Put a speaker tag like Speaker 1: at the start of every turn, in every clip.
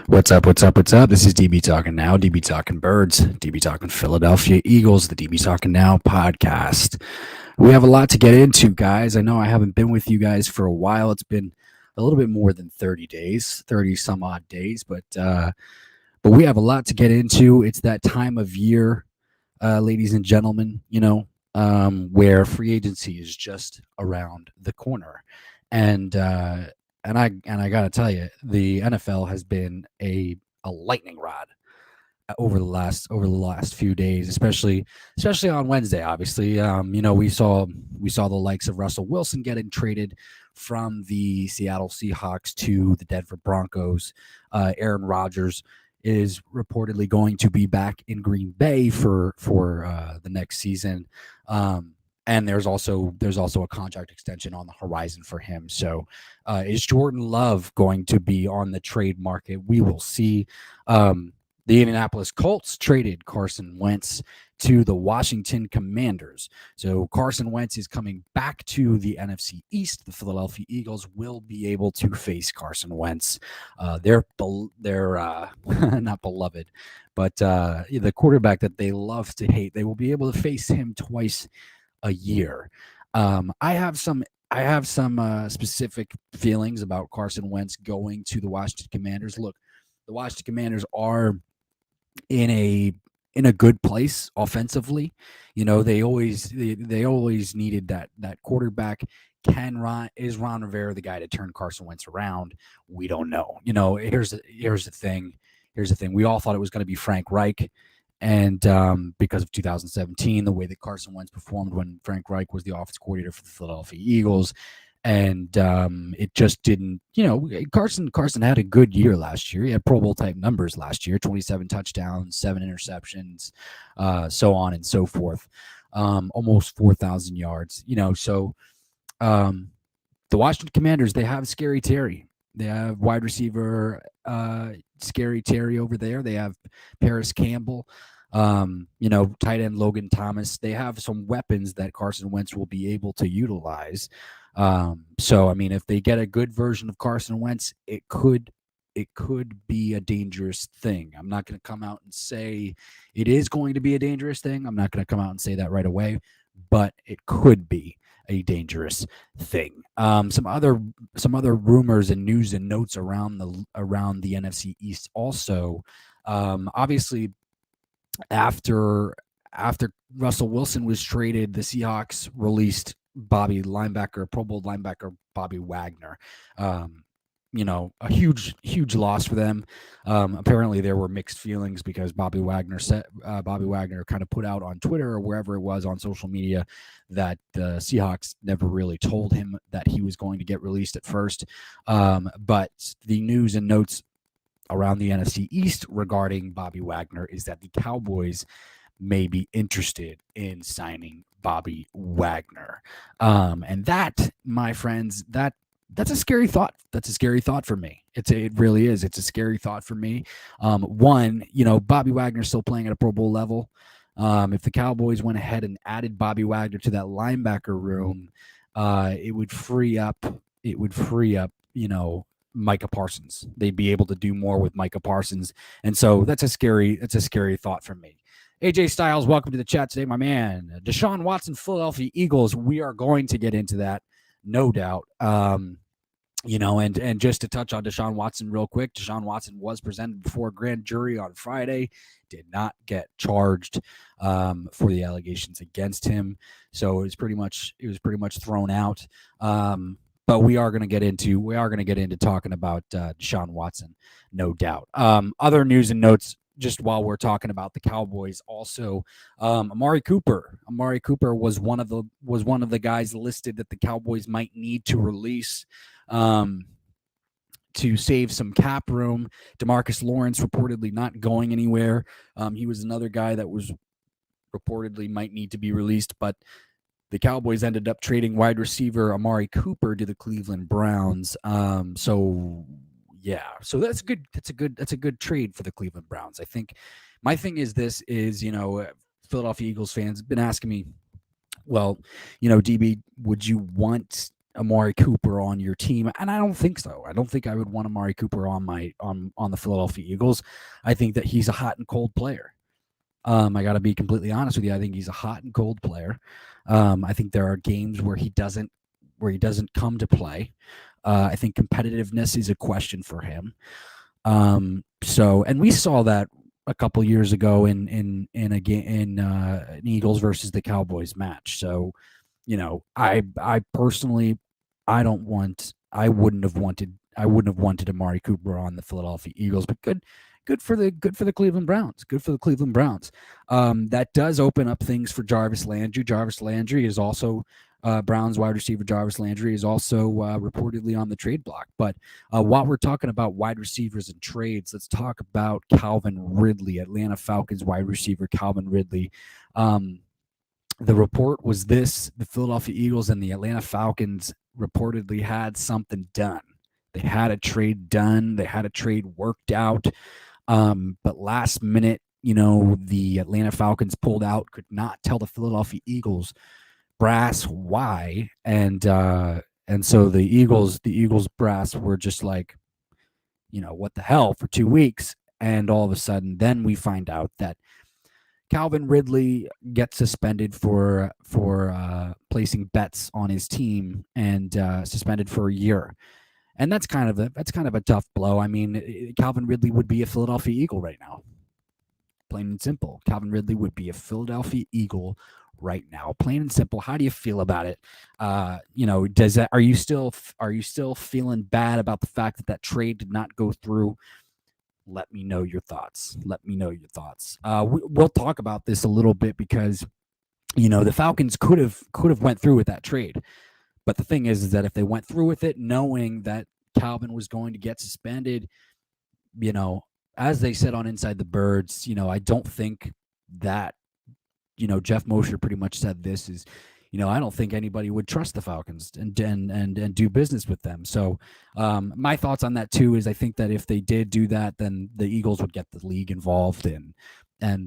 Speaker 1: What's up? What's up? What's up? This is DB Talking Now, DB Talking Birds, DB Talking Philadelphia Eagles, the DB Talking Now podcast. We have a lot to get into, guys. I know I haven't been with you guys for a while. It's been a little bit more than 30 days, 30 some odd days, but we have a lot to get into. It's that time of year, ladies and gentlemen, where free agency is just around the corner. And and I gotta tell you, the NFL has been a lightning rod over the last few days, especially on Wednesday. Obviously, we saw the likes of Russell Wilson getting traded from the Seattle Seahawks to the Denver Broncos. Aaron Rodgers is reportedly going to be back in Green Bay for the next season. And there's also a contract extension on the horizon for him. So, is Jordan Love going to be on the trade market? We will see. The Indianapolis Colts traded Carson Wentz to the Washington Commanders. So Carson Wentz is coming back to the NFC East. The Philadelphia Eagles will be able to face Carson Wentz. They're not beloved, but the quarterback that they love to hate. They will be able to face him twice a year. I have some specific feelings about Carson Wentz going to the Washington Commanders. Look, the Washington Commanders are in a good place offensively. They always needed that quarterback. Is Ron Rivera the guy to turn Carson Wentz around? We don't know. Here's the thing. We all thought it was going to be Frank Reich. And because of 2017, the way that Carson Wentz performed when Frank Reich was the offense coordinator for the Philadelphia Eagles, and it just didn't. Carson had a good year last year. He had Pro Bowl type numbers last year: 27 touchdowns, 7 interceptions, so on and so forth. Almost 4,000 yards. So the Washington Commanders, they have Scary Terry. They have wide receiver Scary Terry over there. They have Paris Campbell. Tight end Logan Thomas. They have some weapons that Carson Wentz will be able to utilize. So I mean, if they get a good version of Carson Wentz, it could be a dangerous thing. I'm not going to come out and say it is going to be a dangerous thing. I'm not going to come out and say that right away, but it could be a dangerous thing. Some other rumors and news and notes around the NFC East also. Obviously, after Russell Wilson was traded, the Seahawks released Pro Bowl linebacker Bobby Wagner. A huge loss for them. Apparently, there were mixed feelings because Bobby Wagner kind of put out on Twitter or wherever it was on social media that the Seahawks never really told him that he was going to get released at first. But the news and notes around the NFC East regarding Bobby Wagner is that the Cowboys may be interested in signing Bobby Wagner. And that, my friends, that's a scary thought. That's a scary thought for me. It really is. It's a scary thought for me. One, Bobby Wagner's still playing at a Pro Bowl level. If the Cowboys went ahead and added Bobby Wagner to that linebacker room, it would free up, Micah Parsons. They'd be able to do more with Micah Parsons. And so that's a scary thought for me. AJ Styles, welcome to the chat today, my man. Desean Watson, Philadelphia Eagles. We are going to get into that, no doubt. And just to touch on Desean Watson real quick, Desean Watson was presented before a grand jury on Friday, did not get charged for the allegations against him. So it was pretty much thrown out. But we are going to get into talking about Desean Watson, no doubt. Other news and notes, just while we're talking about the Cowboys, also Amari Cooper. Amari Cooper was one of the guys listed that the Cowboys might need to release to save some cap room. DeMarcus Lawrence reportedly not going anywhere. He was another guy that was reportedly might need to be released, but the Cowboys ended up trading wide receiver Amari Cooper to the Cleveland Browns. So that's a good trade for the Cleveland Browns. I think my thing is Philadelphia Eagles fans have been asking me, well, DB, would you want Amari Cooper on your team, and I don't think so. I don't think I would want Amari Cooper on the Philadelphia Eagles. I think that he's a hot and cold player. I got to be completely honest with you. I think he's a hot and cold player. I think there are games where he doesn't come to play. I think competitiveness is a question for him. And we saw that a couple years ago in a game in an Eagles versus the Cowboys match. So, I personally, I wouldn't have wanted Amari Cooper on the Philadelphia Eagles, but good for the Cleveland Browns. Good for the Cleveland Browns. That does open up things for Jarvis Landry. Jarvis Landry is also Browns wide receiver Jarvis Landry is also reportedly on the trade block. But while we're talking about wide receivers and trades, let's talk about Calvin Ridley, Atlanta Falcons wide receiver Calvin Ridley. The report was this: the Philadelphia Eagles and the Atlanta Falcons reportedly had something done. They had a trade done. They had a trade worked out. But last minute, the Atlanta Falcons pulled out, could not tell the Philadelphia Eagles brass why, and so the Eagles brass were just like, what the hell, for 2 weeks, and all of a sudden, then we find out that Calvin Ridley gets suspended for placing bets on his team, and suspended for a year. And that's kind of a tough blow. I mean, Calvin Ridley would be a Philadelphia Eagle right now. Plain and simple. Calvin Ridley would be a Philadelphia Eagle right now. Plain and simple. How do you feel about it? Are you still feeling bad about the fact that trade did not go through? Let me know your thoughts. We'll talk about this a little bit because, the Falcons could have went through with that trade. But the thing is that if they went through with it, knowing that Calvin was going to get suspended, as they said on Inside the Birds, I don't think that, Jeff Mosher pretty much said this is, I don't think anybody would trust the Falcons and do business with them. So my thoughts on that too is I think that if they did do that, then the Eagles would get the league involved and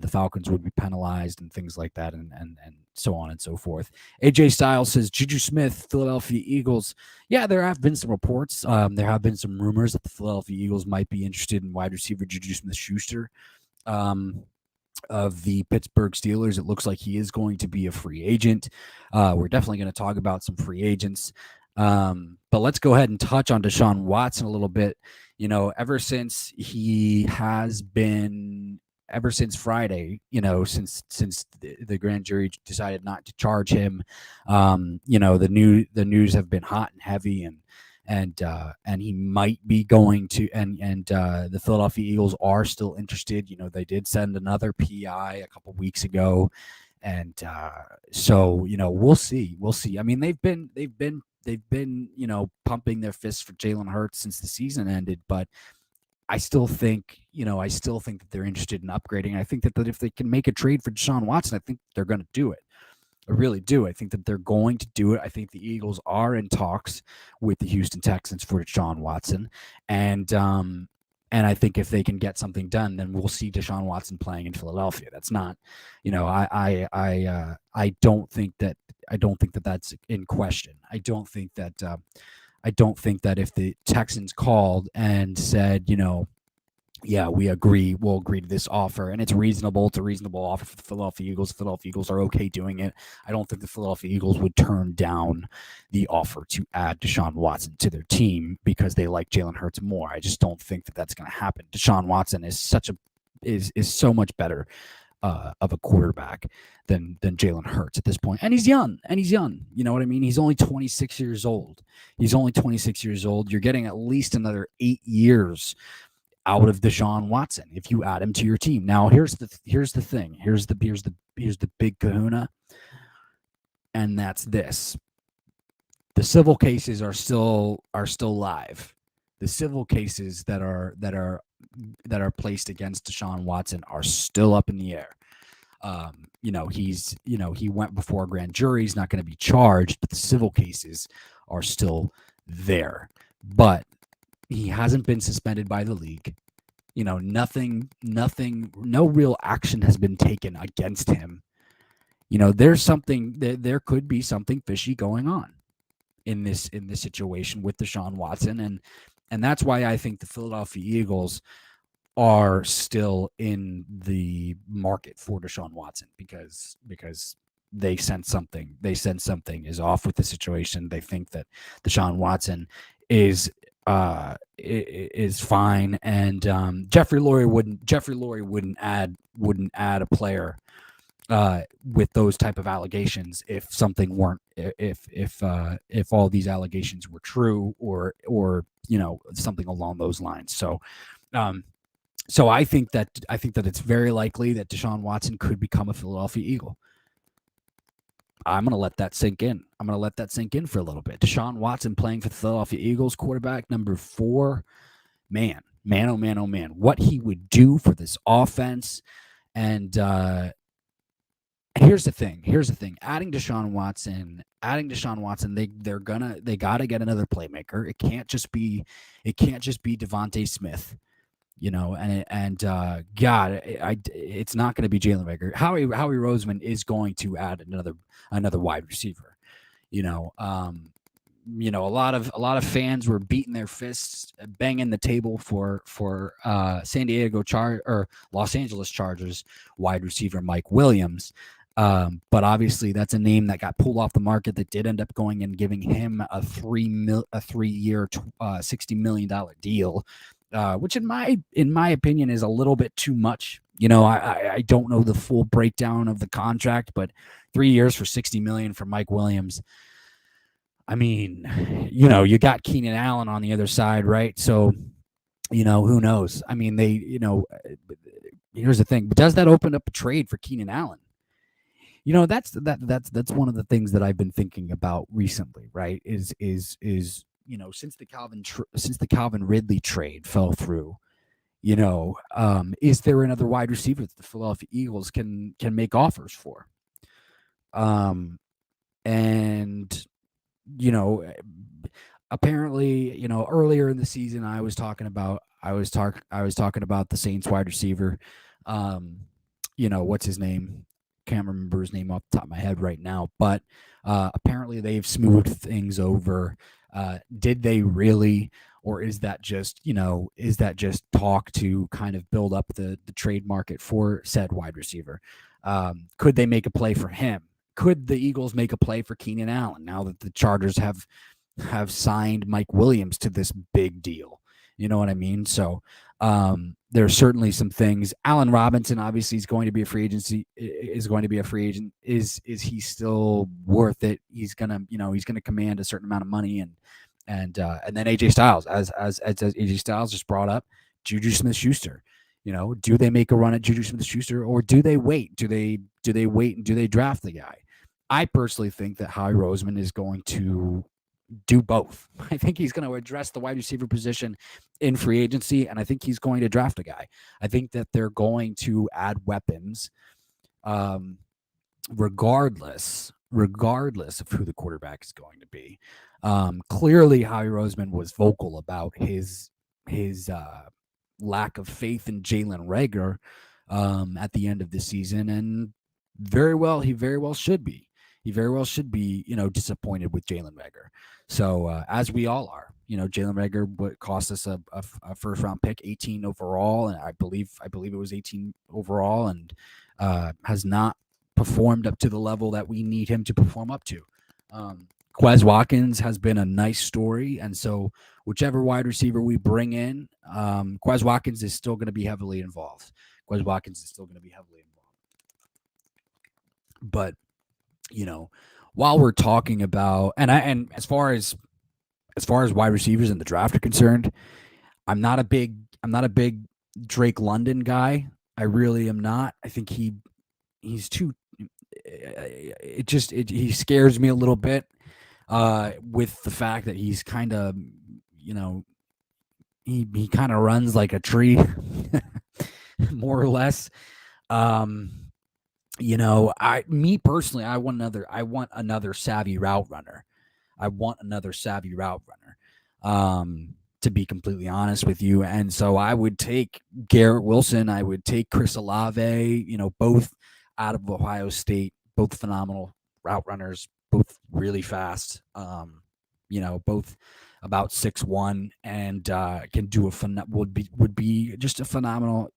Speaker 1: the Falcons would be penalized and things like that, and so on and so forth. AJ Styles says, Juju Smith, Philadelphia Eagles. Yeah, there have been some reports. There have been some rumors that the Philadelphia Eagles might be interested in wide receiver Juju Smith-Schuster of the Pittsburgh Steelers. It looks like he is going to be a free agent. We're definitely going to talk about some free agents. But let's go ahead and touch on Desean Watson a little bit. Ever since Friday, since the grand jury decided not to charge him, the news have been hot and heavy, and he might be going to, and the Philadelphia Eagles are still interested. They did send another PI a couple weeks ago, and so we'll see. I mean, they've been pumping their fists for Jalen Hurts since the season ended, but I still think that they're interested in upgrading. I think that if they can make a trade for Desean Watson, I think they're going to do it. I really do. I think that they're going to do it. I think the Eagles are in talks with the Houston Texans for Desean Watson, and I think if they can get something done, then we'll see Desean Watson playing in Philadelphia. That's not, I don't think that that's in question. I don't think that if the Texans called and said, yeah, we'll agree to this offer, and it's a reasonable offer for the Philadelphia Eagles. The Philadelphia Eagles are okay doing it. I don't think the Philadelphia Eagles would turn down the offer to add Desean Watson to their team because they like Jalen Hurts more. I just don't think that that's going to happen. Desean Watson is so much better of a quarterback than Jalen Hurts at this point. And he's young. You know what I mean? He's only 26 years old. You're getting at least another 8 years out of Desean Watson if you add him to your team. Now, here's the thing. Here's the big kahuna, and that's this. The civil cases are still live. The civil cases that are placed against Desean Watson are still up in the air. He went before a grand jury. He's not going to be charged, but the civil cases are still there. But he hasn't been suspended by the league. Nothing, no real action has been taken against him. There could be something fishy going on. in this situation with Deshaun Watson, and that's why I think the Philadelphia Eagles are still in the market for Deshaun Watson because they sense something. They sense something is off with the situation. They think that Deshaun Watson is fine, and Jeffrey Lurie wouldn't add a player with those type of allegations if something weren't if all these allegations were true or something along those lines. So I think that it's very likely that Deshaun Watson could become a Philadelphia Eagle. I'm going to let that sink in. I'm going to let that sink in for a little bit. Deshaun Watson playing for the Philadelphia Eagles, quarterback number 4. Man, oh man, what he would do for this offense. And here's the thing. Adding Deshaun Watson, they gotta get another playmaker. It can't just be Devontae Smith. God, it's not going to be Jalen Reagor. Howie Roseman is going to add another wide receiver. A lot of fans were beating their fists, banging the table for Los Angeles Chargers wide receiver Mike Williams. But obviously that's a name that got pulled off the market that did end up going and giving him a 3-year, $60 million deal. Which in my opinion is a little bit too much. I don't know the full breakdown of the contract, but 3 years for $60 million for Mike Williams. I mean, you got Keenan Allen on the other side, right? So, who knows? I mean, here's the thing. Does that open up a trade for Keenan Allen? That's one of the things that I've been thinking about recently, right? Is since the Calvin Ridley trade fell through, is there another wide receiver that the Philadelphia Eagles can make offers for? And apparently, earlier in the season, I was talking about the Saints wide receiver. What's his name? Can't remember his name off the top of my head right now, but apparently they've smoothed things over. Did they really, or is that just talk to kind of build up the trade market for said wide receiver? Could they make a play for him? Could the Eagles make a play for Keenan Allen now that the Chargers have signed Mike Williams to this big deal? You know what I mean? So there's certainly some things. Allen Robinson obviously is going to be a free agent. Is he still worth it? He's gonna command a certain amount of money, and then AJ Styles, as AJ Styles just brought up, Juju Smith-Schuster. Do they make a run at Juju Smith-Schuster, or do they wait? Do they wait and do they draft the guy? I personally think that Howie Roseman is going to do both. I think he's going to address the wide receiver position in free agency, and I think he's going to draft a guy. I think that they're going to add weapons, regardless of who the quarterback is going to be. Clearly, Howie Roseman was vocal about his lack of faith in Jalen Reagor at the end of the season, and he very well should be. He very well should be, disappointed with Jalen Reagor. So as we all are, Jalen Reagor cost us a first round pick, 18 overall, and I believe it was 18 overall, and has not performed up to the level that we need him to perform up to. Quez Watkins has been a nice story, and so whichever wide receiver we bring in, Quez Watkins is still going to be heavily involved. But while we're talking about and as far as wide receivers in the draft are concerned, I'm not a big Drake London guy. I really am not. I think he's too. He scares me a little bit with the fact that he's kind of he kind of runs like a tree, more or less. Me personally, I want another savvy route runner. To be completely honest with you. And so I would take Garrett Wilson. I would take Chris Olave, both out of Ohio State, both phenomenal route runners, both really fast. both about 6'1", and can do would be just a phenomenal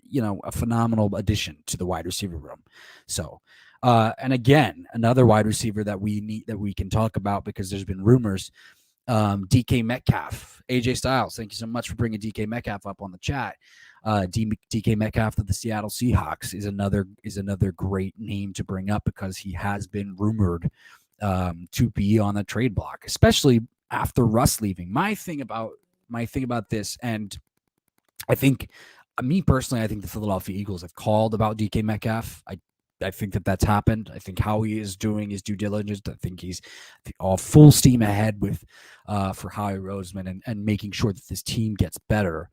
Speaker 1: addition to the wide receiver room. So, and again, another wide receiver that we can talk about, because there's been rumors. DK Metcalf, AJ Styles, thank you so much for bringing DK Metcalf up on the chat. DK Metcalf of the Seattle Seahawks is another great name to bring up, because he has been rumored to be on the trade block, especially after Russ leaving. My thing about this, and I think, me personally, I think the Philadelphia Eagles have called about DK Metcalf. I think that's happened. I think Howie is doing his due diligence. I think he's all full steam ahead with for Howie Roseman, and making sure that this team gets better,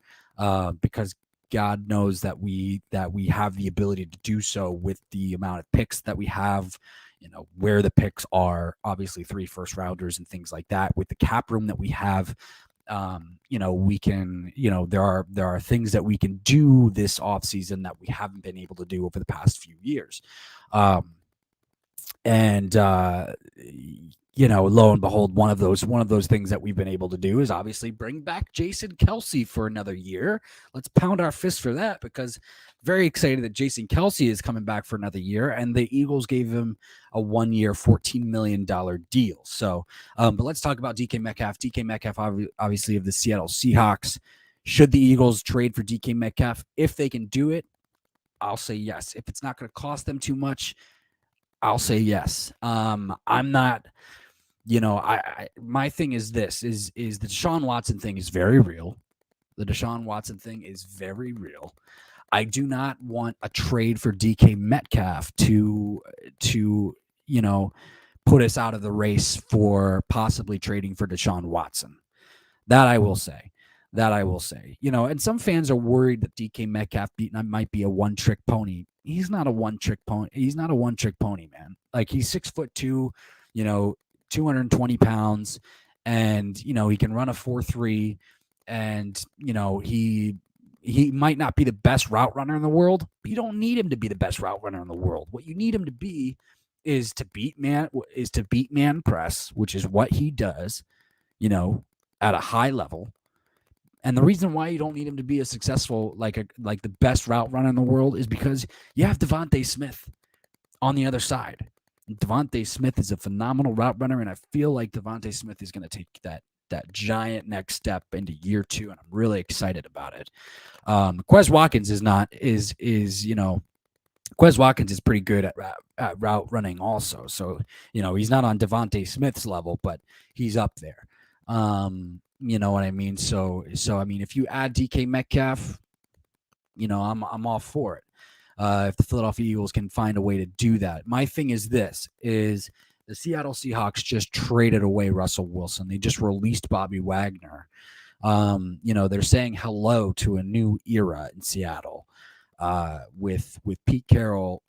Speaker 1: because God knows that we have the ability to do so with the amount of picks that we have, where the picks are, obviously 3 first rounders and things like that, with the cap room that we have. We can, there are things that we can do this offseason that we haven't been able to do over the past few years. Lo and behold, one of those things that we've been able to do is obviously bring back Jason Kelce for another year. Let's pound our fists for that, because very excited that Jason Kelce is coming back for another year, and the Eagles gave him a 1-year, $14 million deal. So, but let's talk about DK Metcalf. DK Metcalf, obviously, of the Seattle Seahawks. Should the Eagles trade for DK Metcalf? If they can do it, I'll say yes. If it's not going to cost them too much, I'll say yes. I'm not, my thing is this, is the Deshaun Watson thing is very real. The Deshaun Watson thing is very real. I do not want a trade for DK Metcalf to put us out of the race for possibly trading for Deshaun Watson. That I will say. And some fans are worried that DK Metcalf might be a one-trick pony. He's not a one-trick pony. He's not a one-trick pony, man. Like, he's 6'2", 220 pounds, and he can run a 4.3, and he might not be the best route runner in the world, but you don't need him to be the best route runner in the world. What you need him to be is to beat man press, which is what he does, at a high level. And the reason why you don't need him to be a successful, like the best route runner in the world, is because you have Devontae Smith on the other side. Devontae Smith is a phenomenal route runner, and I feel like Devontae Smith is going to take that giant next step into year 2, and I'm really excited about it. Quez Watkins Quez Watkins is pretty good at route running also. So, he's not on Devontae Smith's level, but he's up there. You know what I mean? So I mean, if you add DK Metcalf, I'm all for it. If the Philadelphia Eagles can find a way to do that. My thing is this, is the Seattle Seahawks just traded away Russell Wilson. They just released Bobby Wagner. They're saying hello to a new era in Seattle, with Pete Carroll,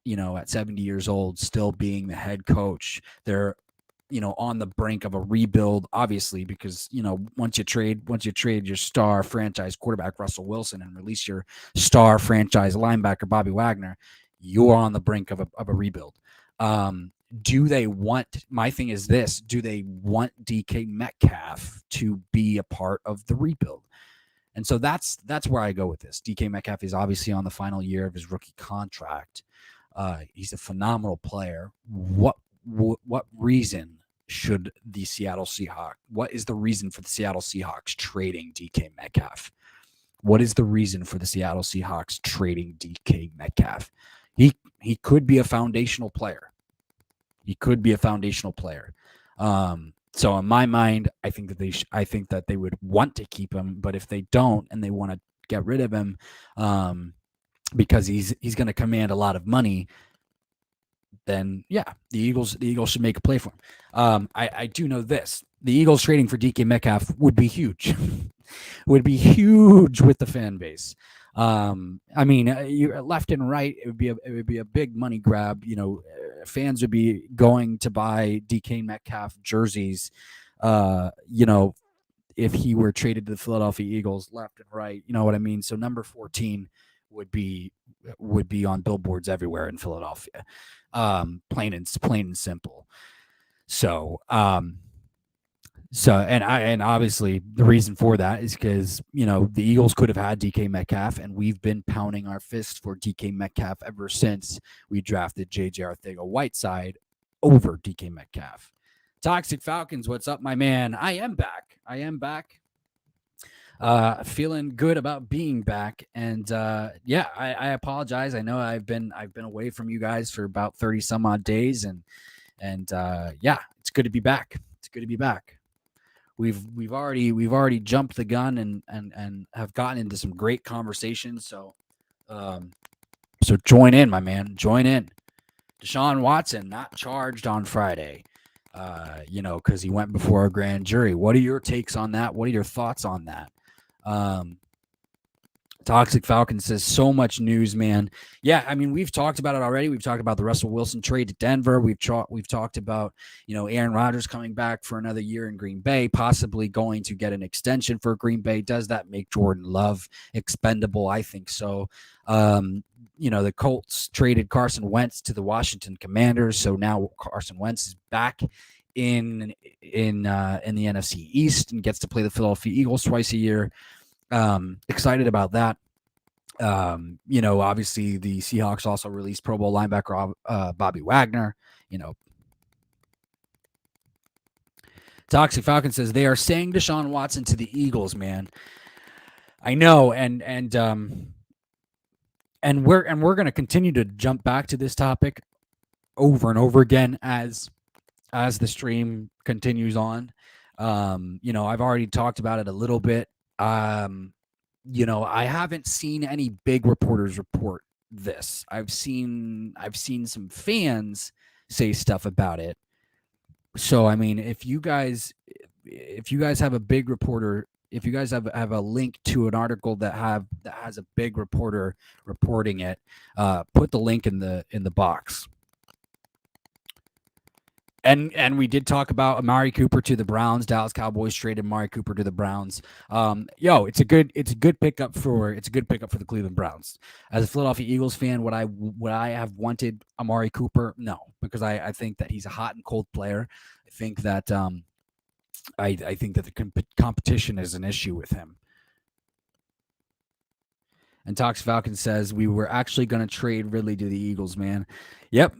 Speaker 1: at 70 years old, still being the head coach. They're, on the brink of a rebuild, obviously, because, once you trade your star franchise quarterback, Russell Wilson, and release your star franchise linebacker, Bobby Wagner, you're on the brink of a rebuild. My thing is this, do they want DK Metcalf to be a part of the rebuild? And so that's where I go with this. DK Metcalf is obviously on the final year of his rookie contract. He's a phenomenal player. What reason should the Seattle Seahawks? What is the reason for the Seattle Seahawks trading DK Metcalf? What is the reason for the Seattle Seahawks trading DK Metcalf? He could be a foundational player. So in my mind, I think that they would want to keep him, but if they don't and they want to get rid of him, because he's going to command a lot of money, then yeah, the Eagles should make a play for him. I do know this: the Eagles trading for DK Metcalf would be huge, with the fan base. I mean, you left and right, it would be a big money grab. Fans would be going to buy DK Metcalf jerseys. If he were traded to the Philadelphia Eagles, left and right, you know what I mean. So number 14 would be on billboards everywhere in Philadelphia. Plain and simple. So So, and obviously the reason for that is because, the Eagles could have had DK Metcalf, and we've been pounding our fist for DK Metcalf ever since we drafted JJ Arcega-Whiteside over DK Metcalf. Toxic Falcons, what's up, my man? I am back. Feeling good about being back, and I apologize. I know I've been away from you guys for about 30 some odd days, and it's good to be back. We've already jumped the gun and have gotten into some great conversations. So join in, my man. Join in. Desean Watson not charged on Friday. Because he went before a grand jury. What are your takes on that? What are your thoughts on that? Toxic Falcon says so much news, man. Yeah, I mean, we've talked about it already. We've talked about the Russell Wilson trade to Denver. We've talked about, Aaron Rodgers coming back for another year in Green Bay, possibly going to get an extension for Green Bay. Does that make Jordan Love expendable? I think so. The Colts traded Carson Wentz to the Washington Commanders, so now Carson Wentz is back in the NFC East and gets to play the Philadelphia Eagles twice a year. Excited about that. Obviously the Seahawks also released Pro Bowl linebacker Bobby Wagner. Toxic Falcon says they are saying Desean Watson to the Eagles, man. I know, and we're going to continue to jump back to this topic over and over again as the stream continues on. I've already talked about it a little bit. I haven't seen any big reporters report this. I've seen some fans say stuff about it. So, I mean, if you guys have a big reporter, if you guys have a link to an article that has a big reporter reporting it, put the link in the box. And we did talk about Amari Cooper to the Browns. Dallas Cowboys traded Amari Cooper to the Browns. It's a good pickup for the Cleveland Browns. As a Philadelphia Eagles fan, would I have wanted Amari Cooper? No, because I think that he's a hot and cold player. I think that I think that the competition is an issue with him. And Tox Falcon says we were actually going to trade Ridley to the Eagles, man. Yep.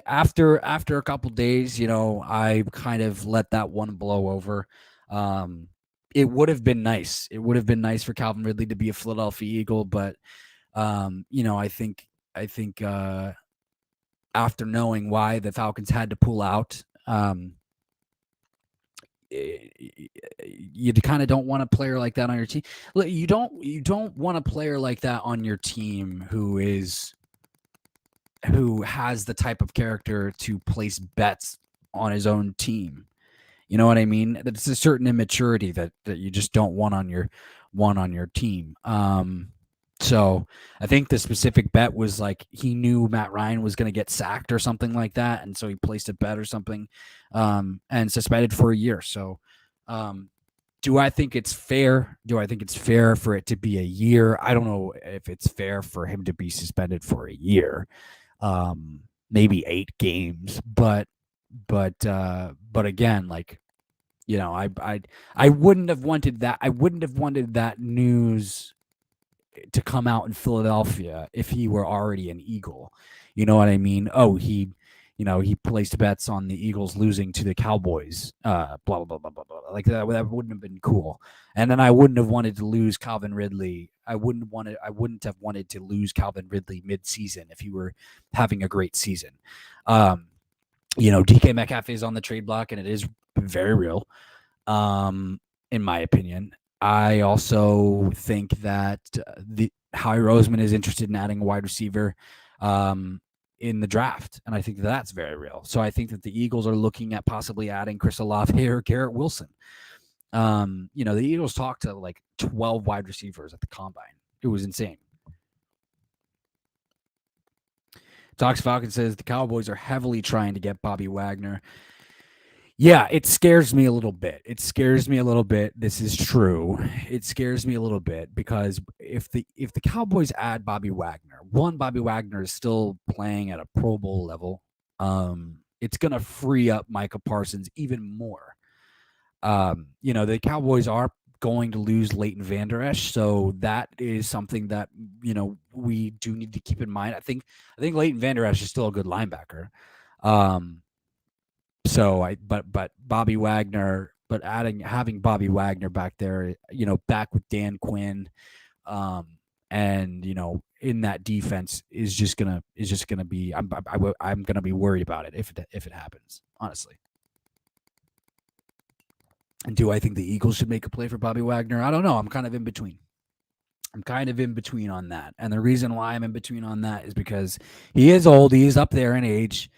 Speaker 1: After a couple days, I kind of let that one blow over. It would have been nice. It would have been nice for Calvin Ridley to be a Philadelphia Eagle, but I think after knowing why the Falcons had to pull out, you kind of don't want a player like that on your team. You don't want a player like that on your team who has the type of character to place bets on his own team. You know what I mean? It's a certain immaturity that you just don't want on your team. So I think the specific bet was like he knew Matt Ryan was going to get sacked or something like that, and so he placed a bet or something, and suspended for a year. So, do I think it's fair? Do I think it's fair for it to be a year? I don't know if it's fair for him to be suspended for a year. Maybe 8 games, but again, like, I wouldn't have wanted that. I wouldn't have wanted that news to come out in Philadelphia if he were already an Eagle. You know what I mean? Oh, he placed bets on the Eagles losing to the Cowboys. Blah blah blah blah blah blah. Like that wouldn't have been cool. And then I wouldn't have wanted to lose Calvin Ridley. I wouldn't have wanted to lose Calvin Ridley mid-season if he were having a great season. DK Metcalf is on the trade block, and it is very real, in my opinion. I also think that Howie Roseman is interested in adding a wide receiver in the draft, and I think that's very real. So I think that the Eagles are looking at possibly adding Chris Olave or Garrett Wilson. The Eagles talked to like 12 wide receivers at the combine. It was insane. Tox Falcon says the Cowboys are heavily trying to get Bobby Wagner. Yeah, it scares me a little bit. This is true. It scares me a little bit because if the Cowboys add Bobby Wagner is still playing at a Pro Bowl level. it's going to free up Micah Parsons even more. The Cowboys are going to lose Leighton Vander Esch, so that is something that we do need to keep in mind. I think Leighton Vander Esch is still a good linebacker. But Bobby Wagner, having Bobby Wagner back there, back with Dan Quinn, and in that defense is just gonna be. I'm gonna be worried about it if it happens, honestly. And do I think the Eagles should make a play for Bobby Wagner? I don't know. I'm kind of in between. On that. And the reason why I'm in between on that is because he is old. He is up there in age.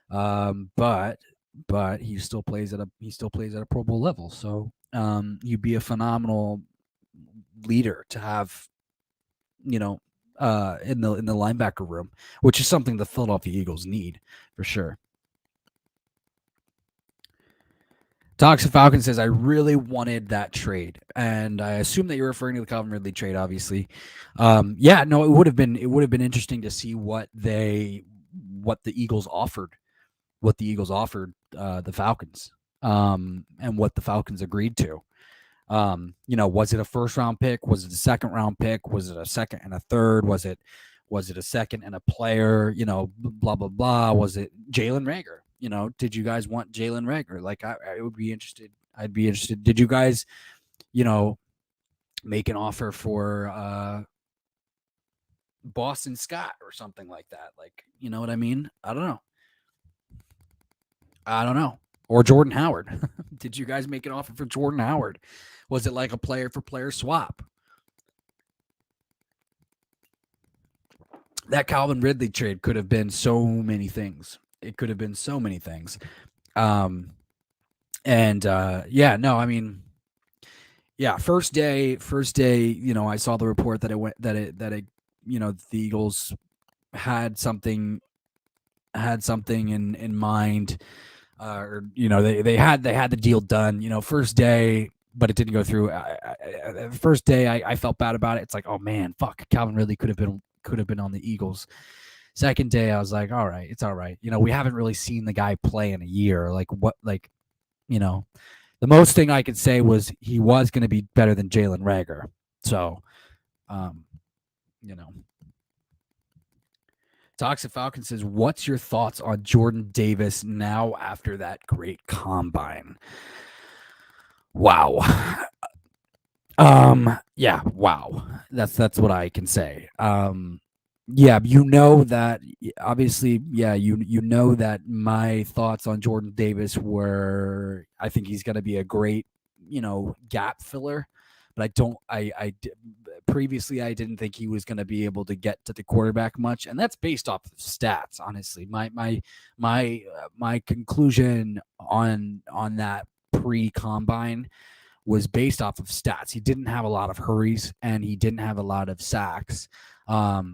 Speaker 1: But he still plays at a Pro Bowl level. So you'd be a phenomenal leader to have, in the linebacker room, which is something the Philadelphia Eagles need for sure. Toxic Falcon says, I really wanted that trade. And I assume that you're referring to the Calvin Ridley trade, obviously. It would have been interesting to see what the Eagles offered the Falcons, and what the Falcons agreed to. Was it a first round pick? Was it a second round pick? Was it a second and a third? Was it a second and a player? Blah, blah, blah. Was it Jalen Reagor? Did you guys want Jalen Reagor? Like, I would be interested. I'd be interested. Did you guys, make an offer for Boston Scott or something like that? Like, you know what I mean? I don't know. Or Jordan Howard. Did you guys make an offer for Jordan Howard? Was it like a player for player swap? That Calvin Ridley trade could have been so many things. It could have been so many things. First day, I saw the report that the Eagles had something in mind, they had the deal done, first day, but it didn't go through. First day, I felt bad about it. It's like, oh man, fuck, Calvin Ridley could have been on the Eagles. Second day, I was like, all right, it's all right. We haven't really seen the guy play in a year. The most thing I could say was he was going to be better than Jalen Reagor. So, Toxic Falcon says, what's your thoughts on Jordan Davis now after that great combine? Wow. Wow. That's what I can say. That obviously, that my thoughts on Jordan Davis were, I think he's going to be a great, gap filler, but previously I didn't think he was going to be able to get to the quarterback much. And that's based off of stats. Honestly, my conclusion on that pre-combine was based off of stats. He didn't have a lot of hurries and he didn't have a lot of sacks. That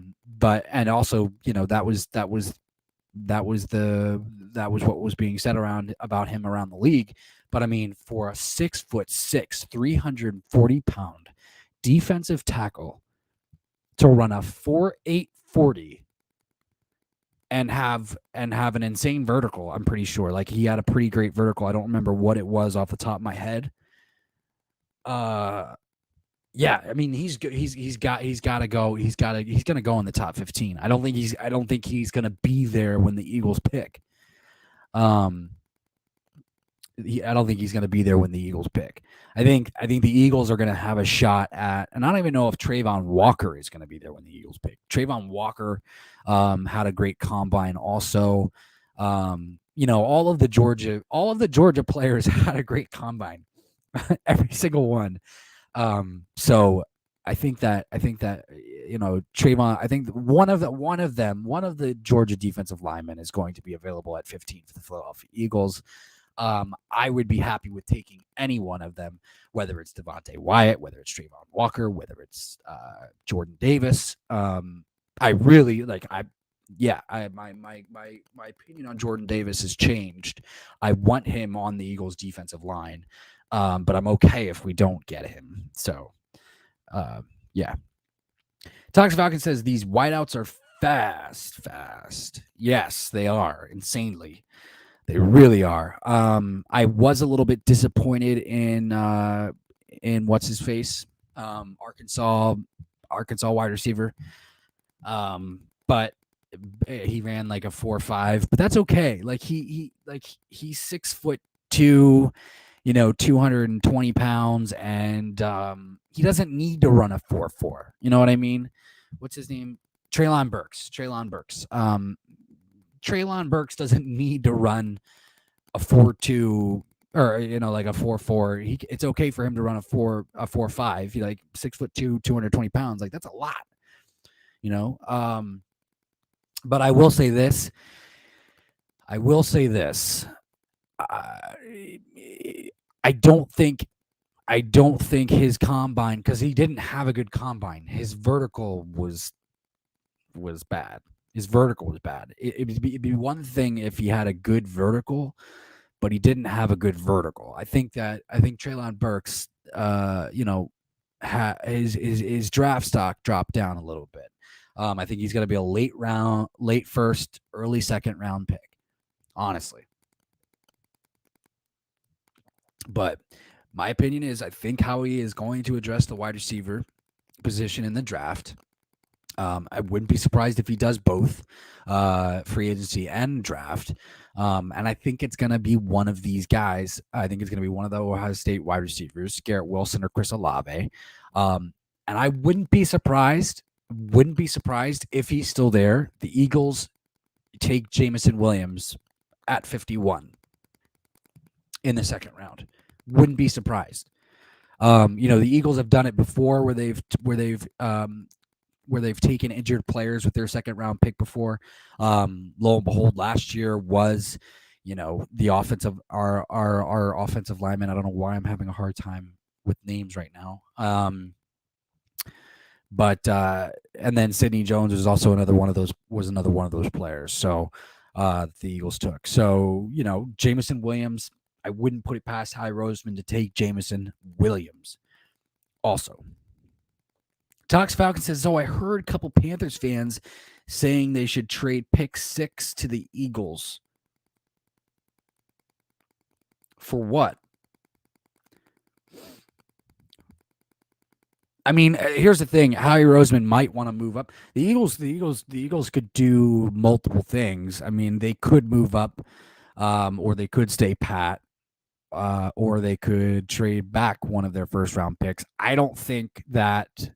Speaker 1: was what was being said about him around the league. But I mean, for a 6'6", 340-pound defensive tackle to run a 4.8 40 and have an insane vertical, I'm pretty sure. Like, he had a pretty great vertical. I don't remember what it was off the top of my head. I mean, he's got to go. He's going to go in the top 15. I don't think he's going to be there when the Eagles pick. I don't think he's going to be there when the Eagles pick. I think the Eagles are going to have a shot at, and I don't even know if Trayvon Walker is going to be there when the Eagles pick. Trayvon Walker had a great combine also. All of the Georgia players had a great combine. Every single one. So I think that Trayvon, I think one of the Georgia defensive linemen is going to be available at 15 for the Philadelphia Eagles. I would be happy with taking any one of them, whether it's Devontae Wyatt, whether it's Trayvon Walker, whether it's Jordan Davis. I really like. My opinion on Jordan Davis has changed. I want him on the Eagles defensive line. But I'm okay if we don't get him. So, Toxic Falcon says these wideouts are fast. Yes, they are insanely. They really are. I was a little bit disappointed in what's his face, Arkansas wide receiver. But he ran like a 4.5, but that's okay. Like he's 6'2", 220 pounds, and he doesn't need to run a 4.4. You know what I mean? What's his name? Treylon Burks. Treylon Burks doesn't need to run a 4.2 or like a 4.4. It's okay for him to run a 4.5. He like 6'2", 220 pounds. Like that's a lot. But I will say this. I don't think his combine, because he didn't have a good combine. His vertical was bad. It'd be one thing if he had a good vertical, but he didn't have a good vertical. I think Treylon Burks, his draft stock dropped down a little bit. I think he's going to be a late first, early second round pick, honestly. But my opinion is, I think Howie is going to address the wide receiver position in the draft. I wouldn't be surprised if he does both free agency and draft. And I think it's going to be one of these guys. I think it's going to be one of the Ohio State wide receivers, Garrett Wilson or Chris Olave. And I wouldn't be surprised if he's still there. The Eagles take Jameson Williams at 51 in the second round. Wouldn't be surprised. The Eagles have done it before, where they've taken injured players with their second round pick before. Lo and behold, last year was, the offensive our offensive lineman. I don't know why I'm having a hard time with names right now. But and then Sidney Jones was also another one of those players. So the Eagles took. So Jameson Williams. I wouldn't put it past Howie Roseman to take Jameson Williams. Also, Talks Falcon says, so I heard a couple Panthers fans saying they should trade pick 6 to the Eagles. For what? I mean, here's the thing. Howie Roseman might want to move up. The Eagles could do multiple things. I mean, they could move up, or they could stay pat, or they could trade back one of their first round picks. I don't think that.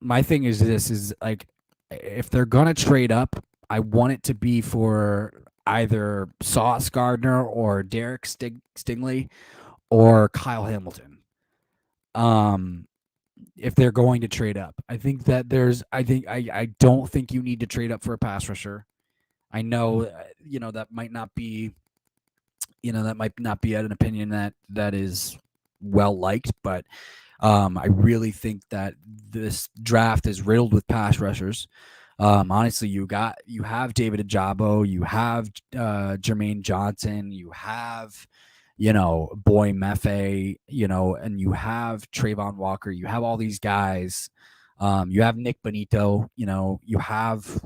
Speaker 1: My thing is this is like, if they're gonna trade up, I want it to be for either Sauce Gardner or Derek Stingley or Kyle Hamilton. If they're going to trade up, I think that I don't think you need to trade up for a pass rusher. I know, that might not be an opinion that is well liked, but I really think that this draft is riddled with pass rushers. Honestly, you have David Ajabo, you have Jermaine Johnson, you have Boy Mefe, and you have Trayvon Walker, you have all these guys, you have Nick Bonito, you have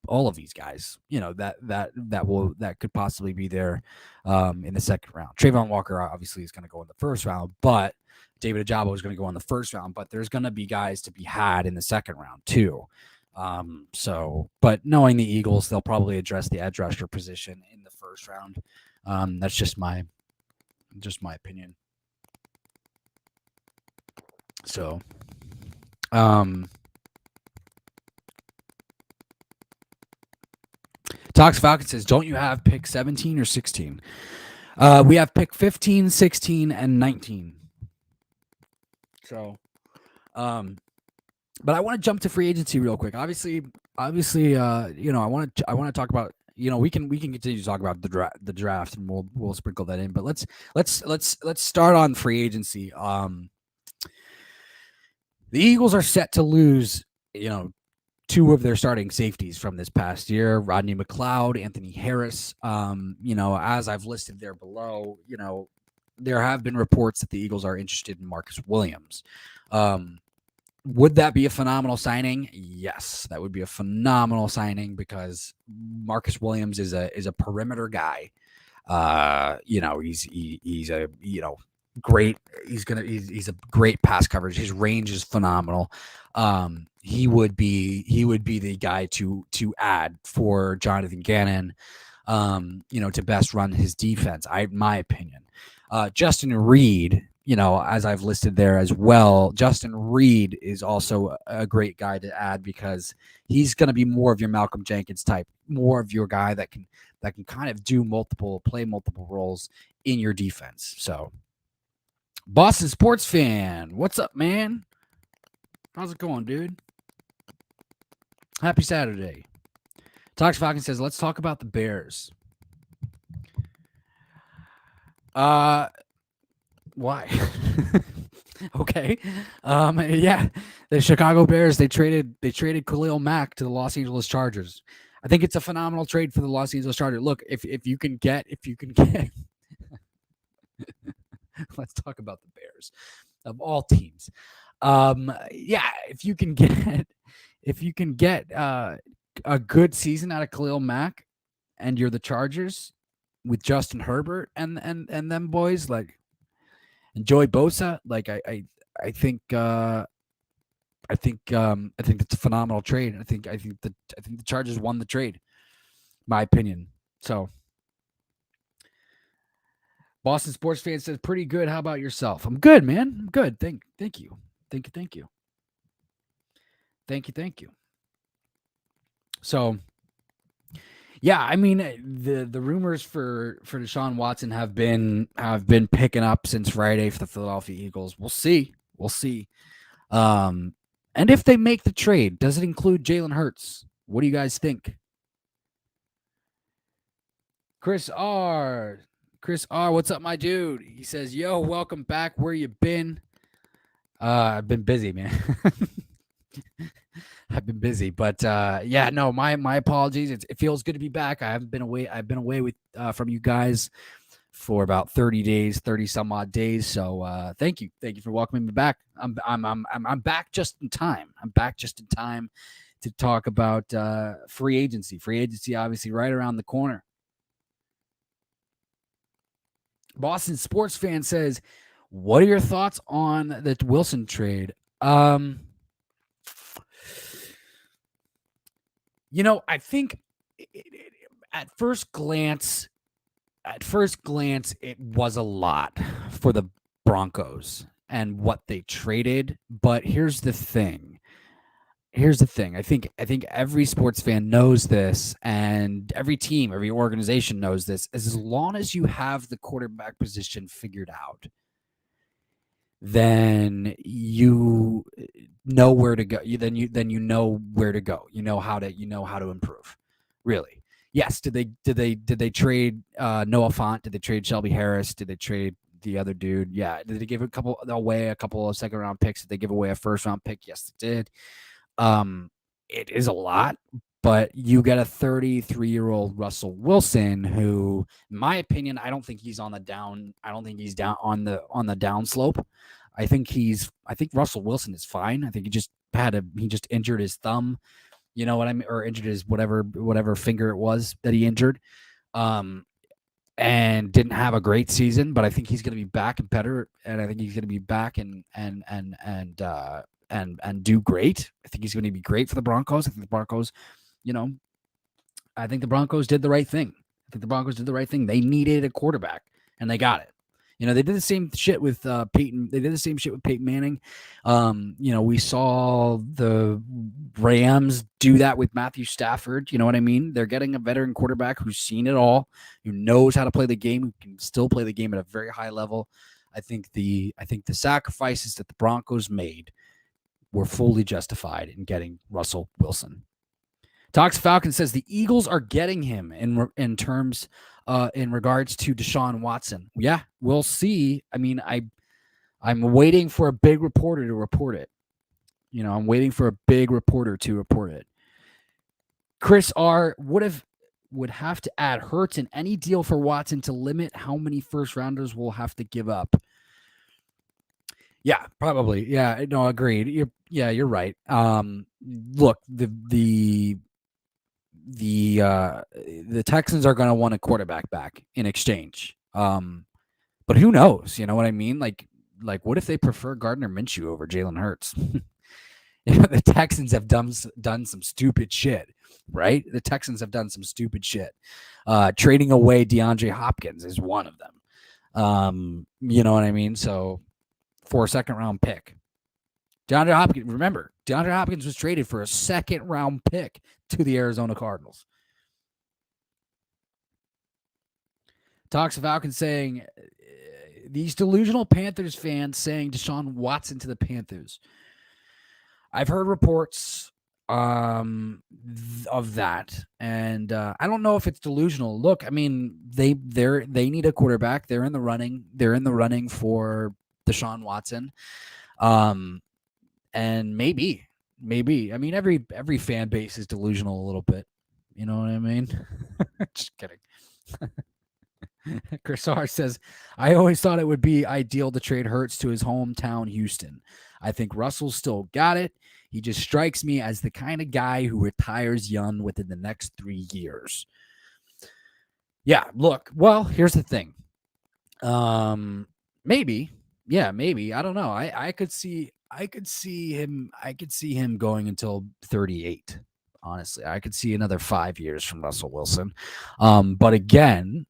Speaker 1: all of these guys, that could possibly be there in the second round. Trayvon Walker obviously is going to go in the first round, but David Ajabo is going to go in the first round. But there's going to be guys to be had in the second round too. But knowing the Eagles, they'll probably address the edge rusher position in the first round. That's just my opinion. So, Talks Falcon says, don't you have pick 17 or 16? We have pick 15, 16, and 19. So, but I want to jump to free agency real quick. Obviously, I want to talk about, we can continue to talk about the draft, and we'll sprinkle that in. But let's start on free agency. The Eagles are set to lose, 2 of their starting safeties from this past year, Rodney McLeod, Anthony Harris. As I've listed there below, there have been reports that the Eagles are interested in Marcus Williams. Would that be a phenomenal signing? Yes, that would be a phenomenal signing because Marcus Williams is a perimeter guy. He's a great. He's a great pass coverage. His range is phenomenal. He would be the guy to add for Jonathan Gannon. To best run his defense. My opinion. Justin Reed, as I've listed there as well, Justin Reed is also a great guy to add because he's going to be more of your Malcolm Jenkins type, more of your guy that can kind of play multiple roles in your defense. So, Boston sports fan, what's up, man? How's it going, dude? Happy Saturday. Tox Falcon says, let's talk about the Bears. Why? Okay. Yeah, the Chicago Bears, they traded Khalil Mack to the Los Angeles Chargers. I think it's a phenomenal trade for the Los Angeles Chargers. Look, if you can get let's talk about the Bears of all teams. Yeah, if you can get a good season out of Khalil Mack and you're the Chargers with Justin Herbert and them boys, like, and Joey Bosa, like I think that's a phenomenal trade. I think the Chargers won the trade, my opinion. So, Boston sports fan says, pretty good. How about yourself? I'm good, man. I'm good. Thank you. Thank you. So, yeah, I mean, the rumors for Desean Watson have been picking up since Friday for the Philadelphia Eagles. We'll see. And if they make the trade, does it include Jalen Hurts? What do you guys think? Chris R, what's up, my dude? He says, yo, welcome back. Where you been? I've been busy, man. I've been busy, but yeah, no, my apologies. It feels good to be back. I've been away with from you guys for about 30 some odd days. So thank you for welcoming me back. I'm back just in time. To talk about free agency. Free agency, obviously, right around the corner. Boston sports fan says, "What are your thoughts on the Wilson trade?" I think at first glance, it was a lot for the Broncos and what they traded. But here's the thing. I think every sports fan knows this, and every team, every organization knows this. As long as you have the quarterback position figured out, then you know where to go. Then you know where to go. You know how to improve. Really. Yes. Did they trade Noah Fant? Did they trade Shelby Harris? Did they trade the other dude? Yeah. Did they give a couple of second round picks? Did they give away a first round pick? Yes, they did. It is a lot, but you get a 33-year-old Russell Wilson who, in my opinion, I don't think he's on the down. I don't think he's down on the down slope. I think Russell Wilson is fine. I think he just injured his thumb, you know what I mean, or injured his whatever finger it was that he injured, and didn't have a great season. But I think he's going to be back and better, and I think he's going to be back and do great. I think he's going to be great for the Broncos. I think the Broncos, did the right thing. They needed a quarterback, and they got it. They did the same shit with Peyton. They did the same shit with Peyton Manning. We saw the Rams do that with Matthew Stafford. You know what I mean? They're getting a veteran quarterback who's seen it all, who knows how to play the game, who can still play the game at a very high level. I think the sacrifices that the Broncos made were fully justified in getting Russell Wilson. Tox Falcon says the Eagles are getting him in terms in regards to Desean Watson. Yeah, we'll see. I mean, I'm waiting for a big reporter to report it. I'm waiting for a big reporter to report it. Chris R would have to add Hurts in any deal for Watson to limit how many first rounders we'll have to give up. Yeah, probably. Yeah, no, agreed. You're right. Look, the Texans are going to want a quarterback back in exchange. But who knows? You know what I mean? Like what if they prefer Gardner Minshew over Jalen Hurts? The Texans have done some stupid shit, right? The Texans have done some stupid shit. Trading away DeAndre Hopkins is one of them. You know what I mean? So for a second round pick. DeAndre Hopkins, remember, DeAndre Hopkins was traded for a second round pick to the Arizona Cardinals. Talks of Falcons saying these delusional Panthers fans saying Desean Watson to the Panthers. I've heard reports of that, and I don't know if it's delusional. Look, I mean, they need a quarterback. They're in the running. They're in the running for Desean Watson. And maybe. I mean, every fan base is delusional a little bit. You know what I mean? Just kidding. Chris R says, I always thought it would be ideal to trade Hurts to his hometown, Houston. I think Russell's still got it. He just strikes me as the kind of guy who retires young within the next 3 years. Yeah, look, well, here's the thing. Maybe. Yeah, maybe. I don't know. I could see him going until 38. Honestly, I could see another 5 years from Russell Wilson. But again,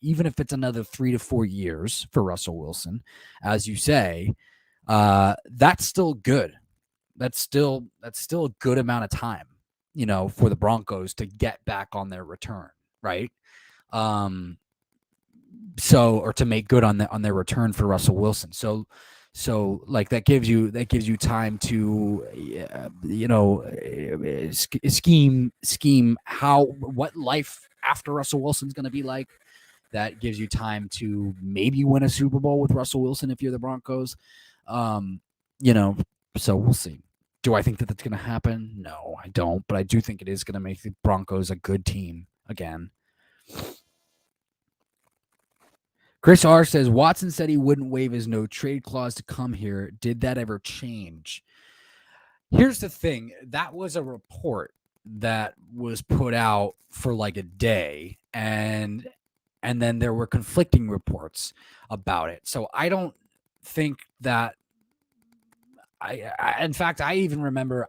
Speaker 1: even if it's another 3 to 4 years for Russell Wilson, as you say, that's still good. That's still a good amount of time, for the Broncos to get back on their return, right? Or to make good on their return for Russell Wilson. So like that gives you time to scheme what life after Russell Wilson's going to be like. That gives you time to maybe win a Super Bowl with Russell Wilson if you're the Broncos. So we'll see. Do I think that that's going to happen? No, I don't. But I do think it is going to make the Broncos a good team again. Chris R says, Watson said he wouldn't waive his no trade clause to come here. Did that ever change? Here's the thing. That was a report that was put out for like a day, and then there were conflicting reports about it. So I don't think that in fact, I even remember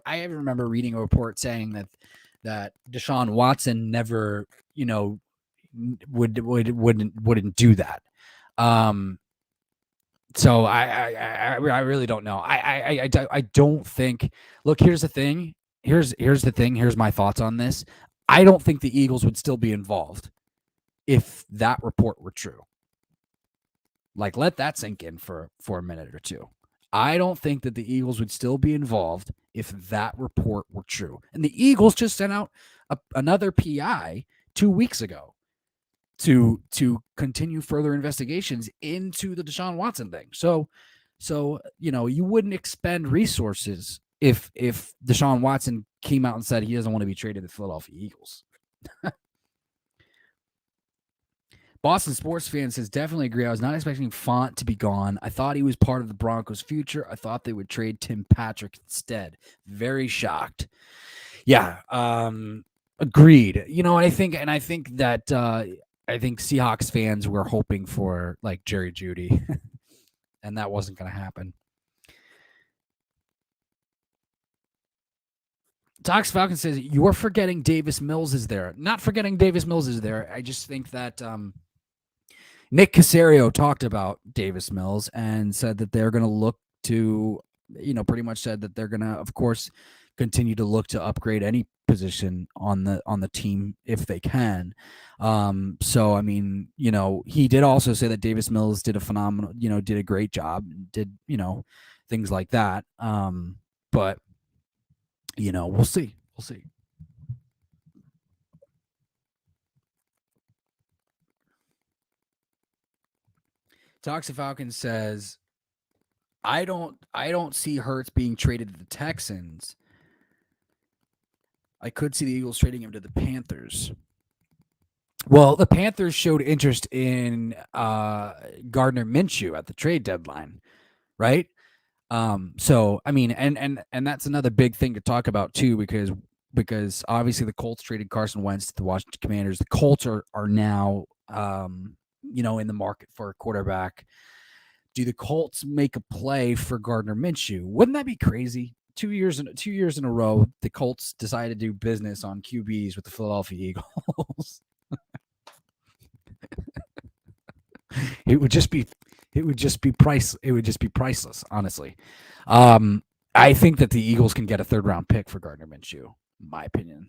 Speaker 1: reading a report saying that Desean Watson never, wouldn't do that. So I really don't know. I don't think. Look, here's the thing. Here's the thing. Here's my thoughts on this. I don't think the Eagles would still be involved if that report were true. Like, let that sink in for a minute or two. I don't think that the Eagles would still be involved if that report were true. And the Eagles just sent out another PI 2 weeks ago to continue further investigations into the Desean Watson thing. So you wouldn't expend resources if Desean Watson came out and said he doesn't want to be traded to the Philadelphia Eagles. Boston sports fan says, definitely agree. I was not expecting Font to be gone. I thought he was part of the Broncos' future. I thought they would trade Tim Patrick instead. Very shocked. Yeah, agreed. I think that Seahawks fans were hoping for like Jerry Jeudy, and that wasn't going to happen. Tox Falcon says, you're forgetting Davis Mills is there. Not forgetting Davis Mills is there. I just think that Nick Caserio talked about Davis Mills and said that they're going to look to, pretty much said that they're going to, of course, continue to look to upgrade any position on the team if they can. So, I mean, he did also say that Davis Mills did a phenomenal, did a great job, did, things like that. But, we'll see. We'll see. Toxic Falcon says, I don't see Hurts being traded to the Texans. I could see the Eagles trading him to the Panthers. Well, the Panthers showed interest in Gardner Minshew at the trade deadline, right? So I mean, and that's another big thing to talk about too, because obviously the Colts traded Carson Wentz to the Washington Commanders. The Colts are now in the market for a quarterback. Do the Colts make a play for Gardner Minshew? Wouldn't that be crazy? 2 years in a row, the Colts decided to do business on QBs with the Philadelphia Eagles. It would just be priceless, honestly. I think that the Eagles can get a third round pick for Gardner Minshew, in my opinion.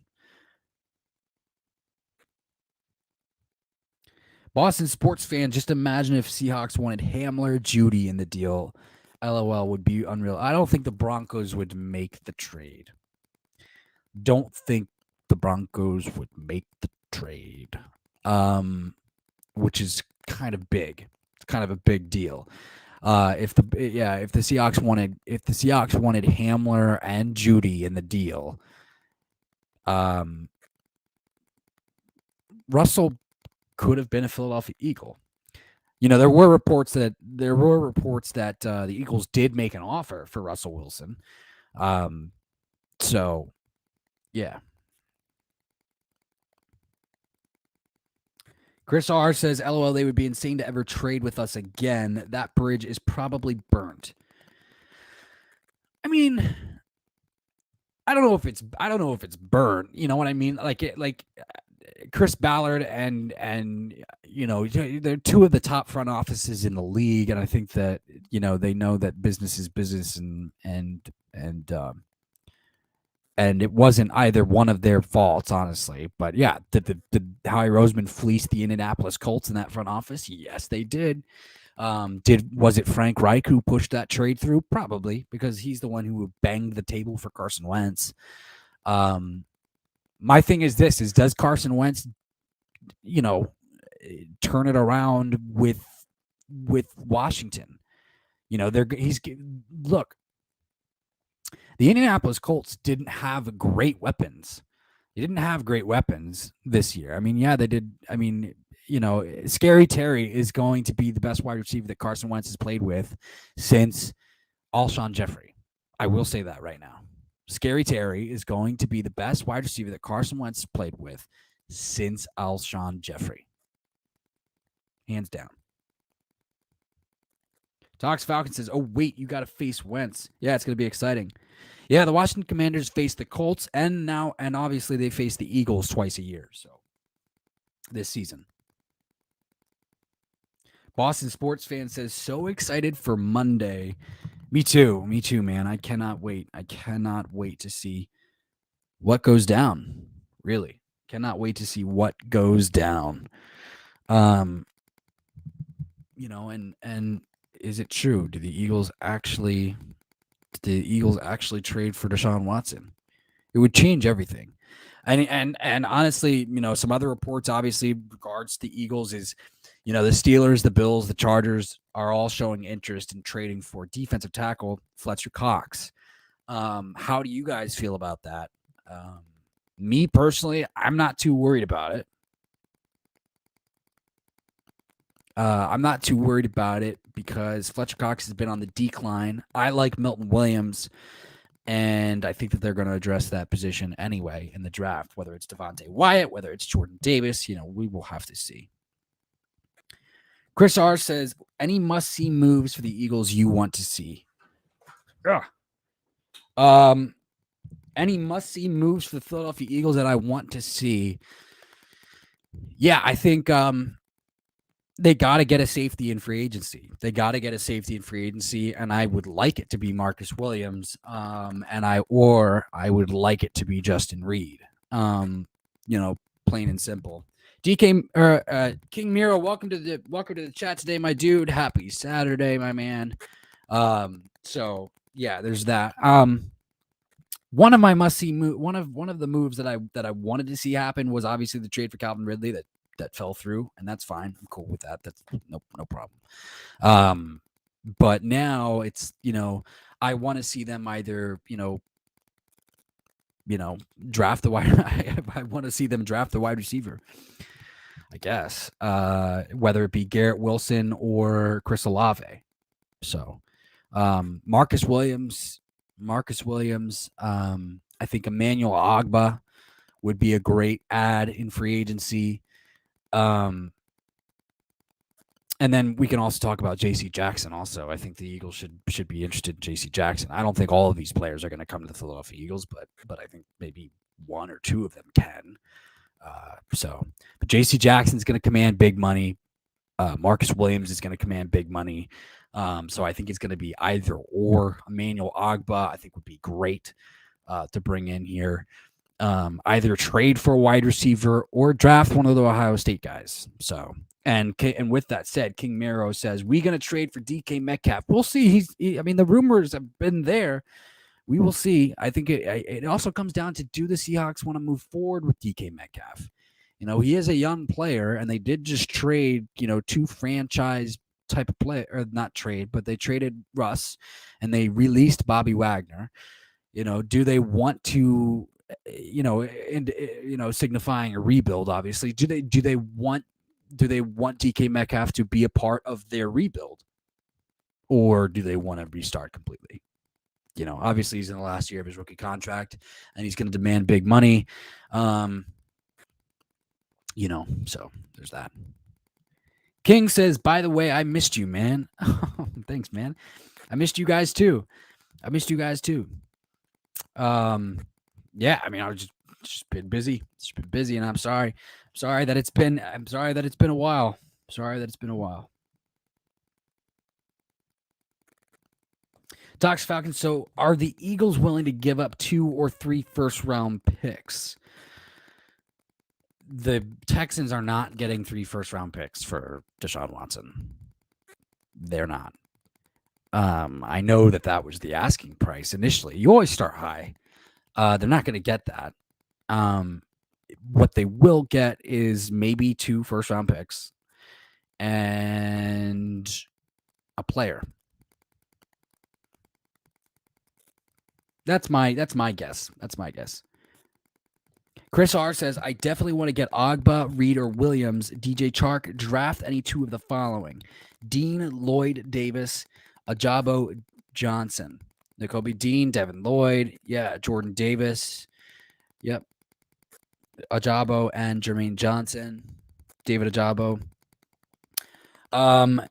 Speaker 1: Boston sports fan, just imagine if Seahawks wanted Hamler, Judy in the deal. LOL would be unreal. I don't think the Broncos would make the trade. Don't think the Broncos would make the trade. Which is kind of big. It's kind of a big deal. If the Seahawks wanted Hamler and Judy in the deal, Russell could have been a Philadelphia Eagle. There were reports that the Eagles did make an offer for Russell Wilson. So yeah. Chris R says, LOL, they would be insane to ever trade with us again. That bridge is probably burnt. I mean, I don't know if it's burnt. You know what I mean? Like Chris Ballard and they're two of the top front offices in the league, and I think that they know that business is business, and it wasn't either one of their faults, honestly. But yeah, did Howie Roseman fleece the Indianapolis Colts in that front office? Yes, they did. Was it Frank Reich who pushed that trade through? Probably, because he's the one who banged the table for Carson Wentz. My thing is this: does Carson Wentz, turn it around with Washington? Look. The Indianapolis Colts didn't have great weapons. They didn't have great weapons this year. I mean, yeah, they did. I mean, Scary Terry is going to be the best wide receiver that Carson Wentz has played with since Alshon Jeffrey. I will say that right now. Scary Terry is going to be the best wide receiver that Carson Wentz has played with since Alshon Jeffrey. Hands down. Tox Falcon says, oh, wait, you got to face Wentz. Yeah, it's going to be exciting. Yeah, the Washington Commanders face the Colts, and obviously they face the Eagles twice a year. So this season. Boston sports fan says, so excited for Monday. Me too, man. I cannot wait. To see what goes down. Really, cannot wait to see what goes down. And is it true? Do the Eagles actually trade for Desean Watson? It would change everything. And honestly, some other reports obviously regards the Eagles is, the Steelers, the Bills, the Chargers are all showing interest in trading for defensive tackle Fletcher Cox. How do you guys feel about that? Me personally, I'm not too worried about it. I'm not too worried about it because Fletcher Cox has been on the decline. I like Milton Williams, and I think that they're going to address that position anyway in the draft, whether it's Devontae Wyatt, whether it's Jordan Davis. We will have to see. Chris R says, any must-see moves for the Eagles you want to see? Any must-see moves for the Philadelphia Eagles that I want to see? Yeah, I think they got to get a safety in free agency. And I would like it to be Marcus Williams, or I would like it to be Justin Reed. Plain and simple. DK King Miro, welcome to the chat today, my dude. Happy Saturday, my man. So yeah, there's that. One of my must-see one of the moves that I wanted to see happen was obviously the trade for Calvin Ridley that fell through, and that's fine. I'm cool with that. That's no problem. But now it's, I want to see them either, draft the wide. I want to see them draft the wide receiver, I guess, whether it be Garrett Wilson or Chris Olave. So, Marcus Williams. I think Emmanuel Agba would be a great add in free agency. And then we can also talk about J.C. Jackson. Also, I think the Eagles should be interested in J.C. Jackson. I don't think all of these players are going to come to the Philadelphia Eagles, but I think maybe one or two of them can. But J.C. Jackson's going to command big money. Marcus Williams is going to command big money. So I think it's going to be either or. Emmanuel Agba, I think, would be great to bring in here. Either trade for a wide receiver or draft one of the Ohio State guys. So, and with that said, King Mero says, we going to trade for DK Metcalf. We'll see. The rumors have been there. We will see. I think it also comes down to, do the Seahawks want to move forward with DK Metcalf? He is a young player, and they did just trade, two franchise type of play, or not trade, but they traded Russ and they released Bobby Wagner. Do they want to, signifying a rebuild, obviously, do they want DK Metcalf to be a part of their rebuild, or do they want to restart completely? Obviously he's in the last year of his rookie contract and he's going to demand big money. So there's that. King says, by the way, I missed you, man. Thanks, man. I missed you guys too. Yeah, I've just been busy. And I'm sorry. Sorry that it's been a while. Docs Falcons. So are the Eagles willing to give up 2 or 3 first-round picks? The Texans are not getting 3 first-round picks for Desean Watson. They're not. I know that was the asking price initially. You always start high. They're not going to get that. What they will get is maybe 2 first-round picks and a player. That's my guess. Chris R says, I definitely want to get Agba, Reed, or Williams, DJ Chark, draft any 2 of the following: Dean, Lloyd, Davis, Ajabo, Johnson. Nakobe Dean, Devin Lloyd, Jordan Davis, Ajabo, and Jermaine Johnson, David Ajabo. I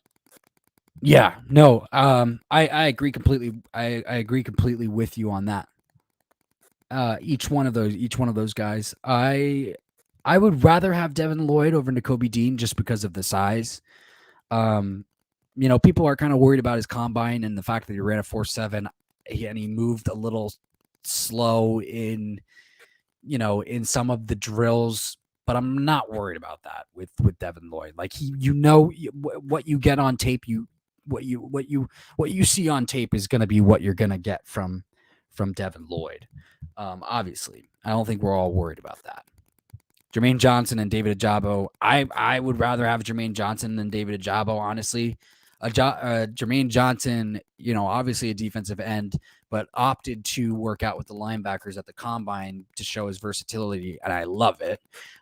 Speaker 1: agree completely. I agree completely with you on that. Each one of those guys. I would rather have Devin Lloyd over Nakobe Dean just because of the size. People are kind of worried about his combine and the fact that he ran a 4.7 and he moved a little slow in some of the drills, but I'm not worried about that with Devin Lloyd. Like what you get on tape, what you see on tape is going to be what you're going to get from Devin Lloyd. Obviously, I don't think we're all worried about that. Jermaine Johnson and David Ajabo. I would rather have Jermaine Johnson than David Ajabo, honestly. Jermaine Johnson, obviously a defensive end, but opted to work out with the linebackers at the combine to show his versatility, and I love it.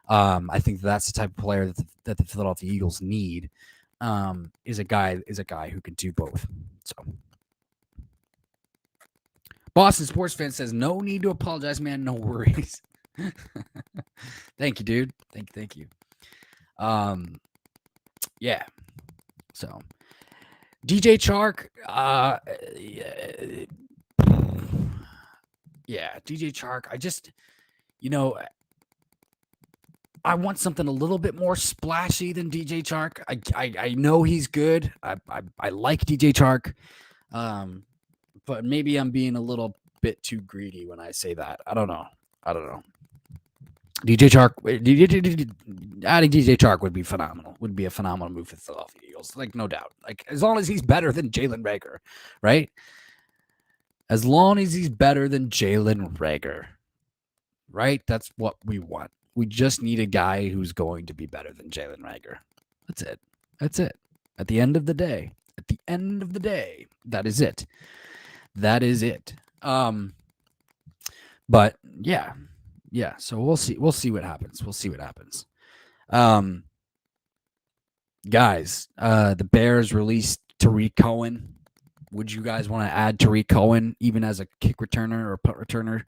Speaker 1: I think that's the type of player that the Philadelphia Eagles need. Is a guy who can do both. So, Boston sports fan says, no need to apologize, man. No worries. Thank you, dude. Thank you. Yeah. So, DJ Chark. DJ Chark. I just, I want something a little bit more splashy than DJ Chark. I know he's good. I like DJ Chark. But maybe I'm being a little bit too greedy when I say that. I don't know. DJ Chark, adding DJ Chark would be phenomenal. Would be a phenomenal move for the Philadelphia Eagles, like no doubt. Like as long as he's better than Jalen Reagor, right? As long as he's better than Jalen Reagor, right? That's what we want. We just need a guy who's going to be better than Jalen Reagor. That's it. At the end of the day, that is it. But yeah. So we'll see what happens. Guys, the Bears released Tariq Cohen. Would you guys want to add Tariq Cohen even as a kick returner or punt returner?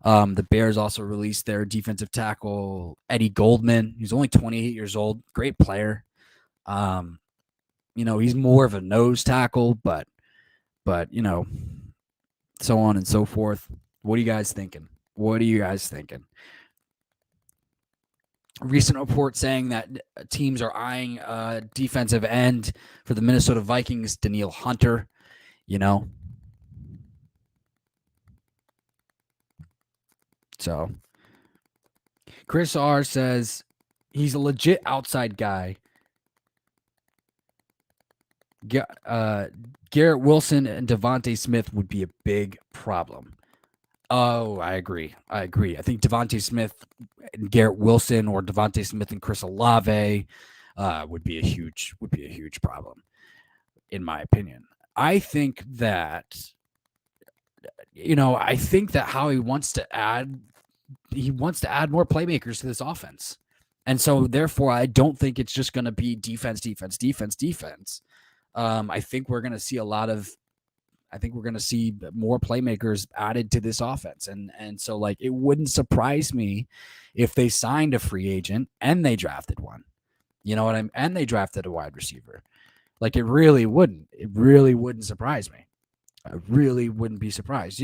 Speaker 1: The Bears also released their defensive tackle, Eddie Goldman. He's only 28 years old. Great player. He's more of a nose tackle, but so on and so forth. What are you guys thinking? Recent report saying that teams are eyeing defensive end for the Minnesota Vikings, Danielle Hunter. So Chris R says he's a legit outside guy. Garrett Wilson and Devontae Smith would be a big problem. Oh, I agree. I think Devontae Smith and Garrett Wilson, or Devontae Smith and Chris Olave, would be a huge problem, in my opinion. I think that Howie wants to add more playmakers to this offense, and so therefore I don't think it's just going to be defense. I think we're going to see more playmakers added to this offense. And so it wouldn't surprise me if they signed a free agent and they drafted one, and they drafted a wide receiver. It really wouldn't surprise me. I really wouldn't be surprised.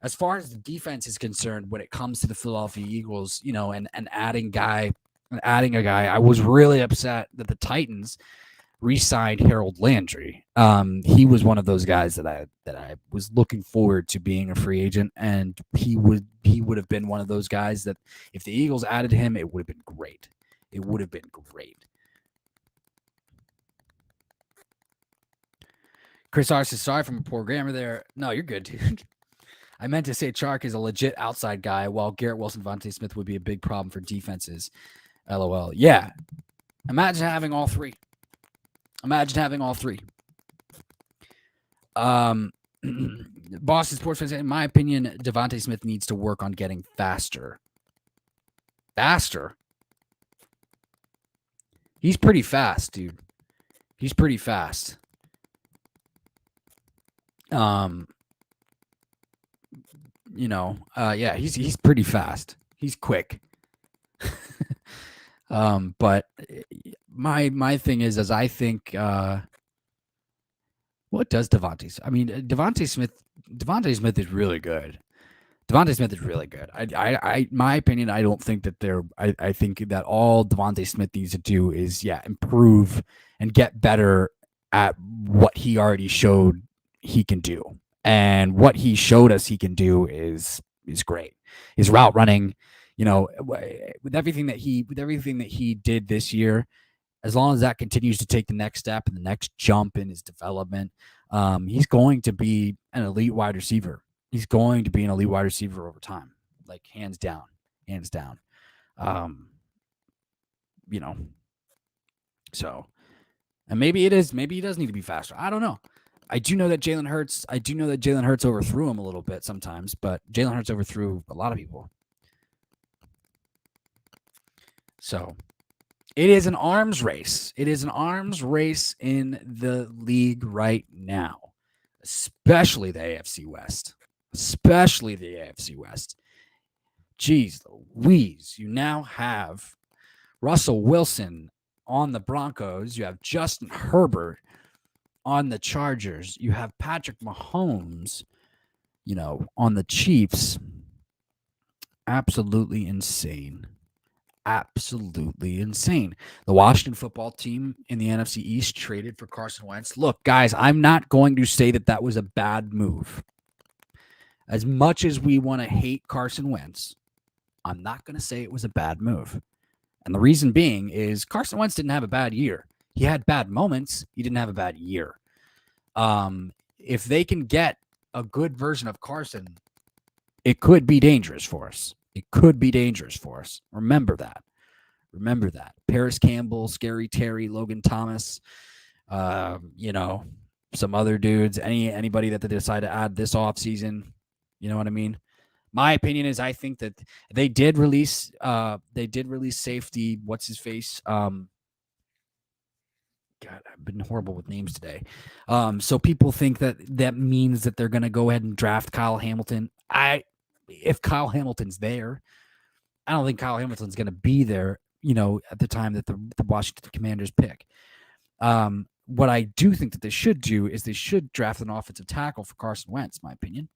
Speaker 1: As far as the defense is concerned, when it comes to the Philadelphia Eagles, and adding a guy, I was really upset that the Titans re-signed Harold Landry. He was one of those guys that I was looking forward to being a free agent, and he would have been one of those guys that if the Eagles added him, it would have been great. Chris R says, sorry for my poor grammar there. No, you're good, dude. I meant to say Chark is a legit outside guy, while Garrett Wilson, Devontae Smith would be a big problem for defenses. LOL. Yeah. Imagine having all three. Boston Sports Fans, in my opinion, Devontae Smith needs to work on getting faster. He's pretty fast, dude. He's pretty fast. He's pretty fast. He's quick. But my thing is I think what does Devontae? I mean, Devontae Smith is really good. My opinion, I don't think that I think that all Devontae Smith needs to do is improve and get better at what he already showed he can do. And what he showed us he can do is great. His route running, with everything that he did this year, as long as that continues to take the next step and the next jump in his development, he's going to be an elite wide receiver. He's going to be an elite wide receiver over time, hands down. So, and maybe he does need to be faster. I don't know. I do know that Jalen Hurts overthrew him a little bit sometimes, but Jalen Hurts overthrew a lot of people. So it is an arms race. It is an arms race in the league right now, especially the AFC West. Jeez Louise, you now have Russell Wilson on the Broncos. You have Justin Herbert on the Chargers. You have Patrick Mahomes, on the Chiefs. Absolutely insane. The Washington football team in the NFC East traded for Carson Wentz. Look, guys, I'm not going to say that was a bad move. As much as we want to hate Carson Wentz, I'm not going to say it was a bad move. And the reason being is Carson Wentz didn't have a bad year. He had bad moments. He didn't have a bad year. If they can get a good version of Carson, it could be dangerous for us. Remember that. Paris Campbell, Scary Terry, Logan Thomas, some other dudes, anybody that they decide to add this offseason. You know what I mean? My opinion is I think that they did release safety. What's his face? God, I've been horrible with names today. So people think that means that they're going to go ahead and draft Kyle Hamilton. If Kyle Hamilton's there, I don't think Kyle Hamilton's going to be there, at the time that the Washington Commanders pick. What I do think that they should do is they should draft an offensive tackle for Carson Wentz, in my opinion.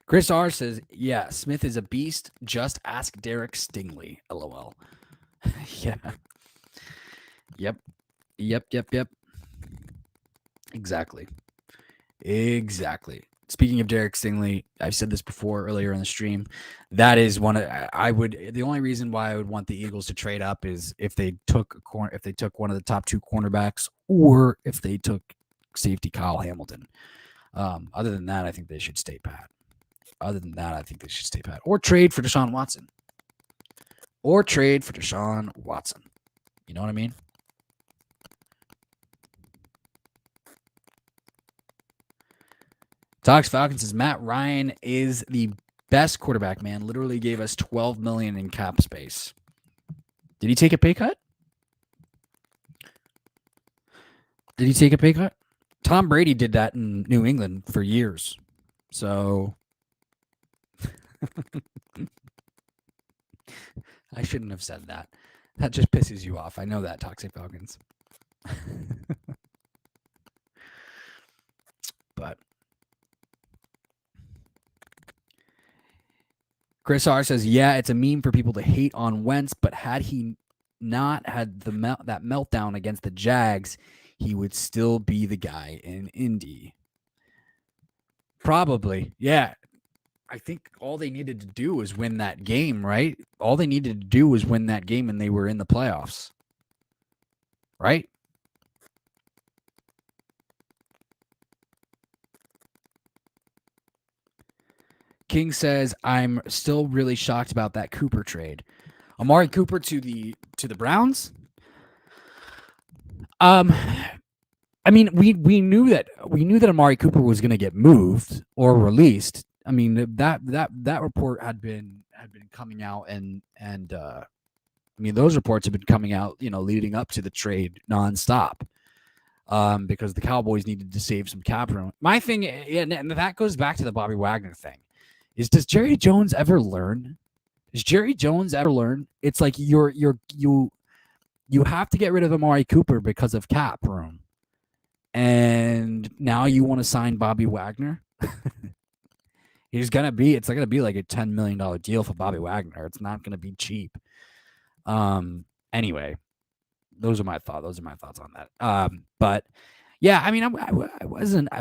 Speaker 1: Chris R says, yeah, Smith is a beast. Just ask Derek Stingley. LOL. Yeah. Yep. Exactly. Speaking of Derek Stingley, I've said this before earlier in the stream. That is the only reason why I would want the Eagles to trade up is if they took one of the top 2 cornerbacks, or if they took safety Kyle Hamilton. Other than that, I think they should stay pat. Or trade for Desean Watson. You know what I mean? Talks Falcons says Matt Ryan is the best quarterback, man. Literally gave us $12 million in cap space. Did he take a pay cut? Tom Brady did that in New England for years. So I shouldn't have said that. That just pisses you off. I know that, Toxic Falcons. But Chris R says, yeah, it's a meme for people to hate on Wentz, but had he not had that meltdown against the Jags, he would still be the guy in Indy. Probably. Yeah. I think all they needed to do was win that game, right? All they needed to do was win that game and they were in the playoffs. Right? King says, I'm still really shocked about that Cooper trade. Amari Cooper to the Browns? I mean, we knew that Amari Cooper was going to get moved or released. I mean, that report had been coming out, and I mean, those reports have been coming out, leading up to the trade nonstop, because the Cowboys needed to save some cap room. My thing, and that goes back to the Bobby Wagner thing, is does Jerry Jones ever learn? It's like you have to get rid of Amari Cooper because of cap room, and now you want to sign Bobby Wagner. It's gonna be like a $10 million deal for Bobby Wagner. It's not gonna be cheap. Anyway, those are my thoughts on that. But yeah, I mean, I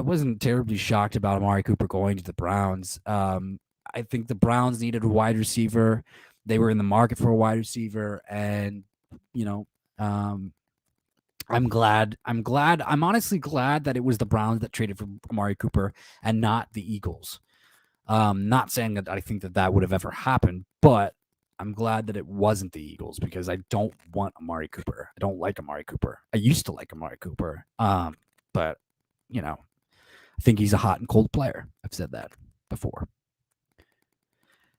Speaker 1: wasn't terribly shocked about Amari Cooper going to the Browns. I think the Browns needed a wide receiver. They were in the market for a wide receiver, and I'm honestly glad that it was the Browns that traded for Amari Cooper and not the Eagles. Not saying that I think that would have ever happened, but I'm glad that it wasn't the Eagles, because I don't want Amari Cooper. I don't like Amari Cooper. I used to like Amari Cooper. But I think he's a hot and cold player. I've said that before.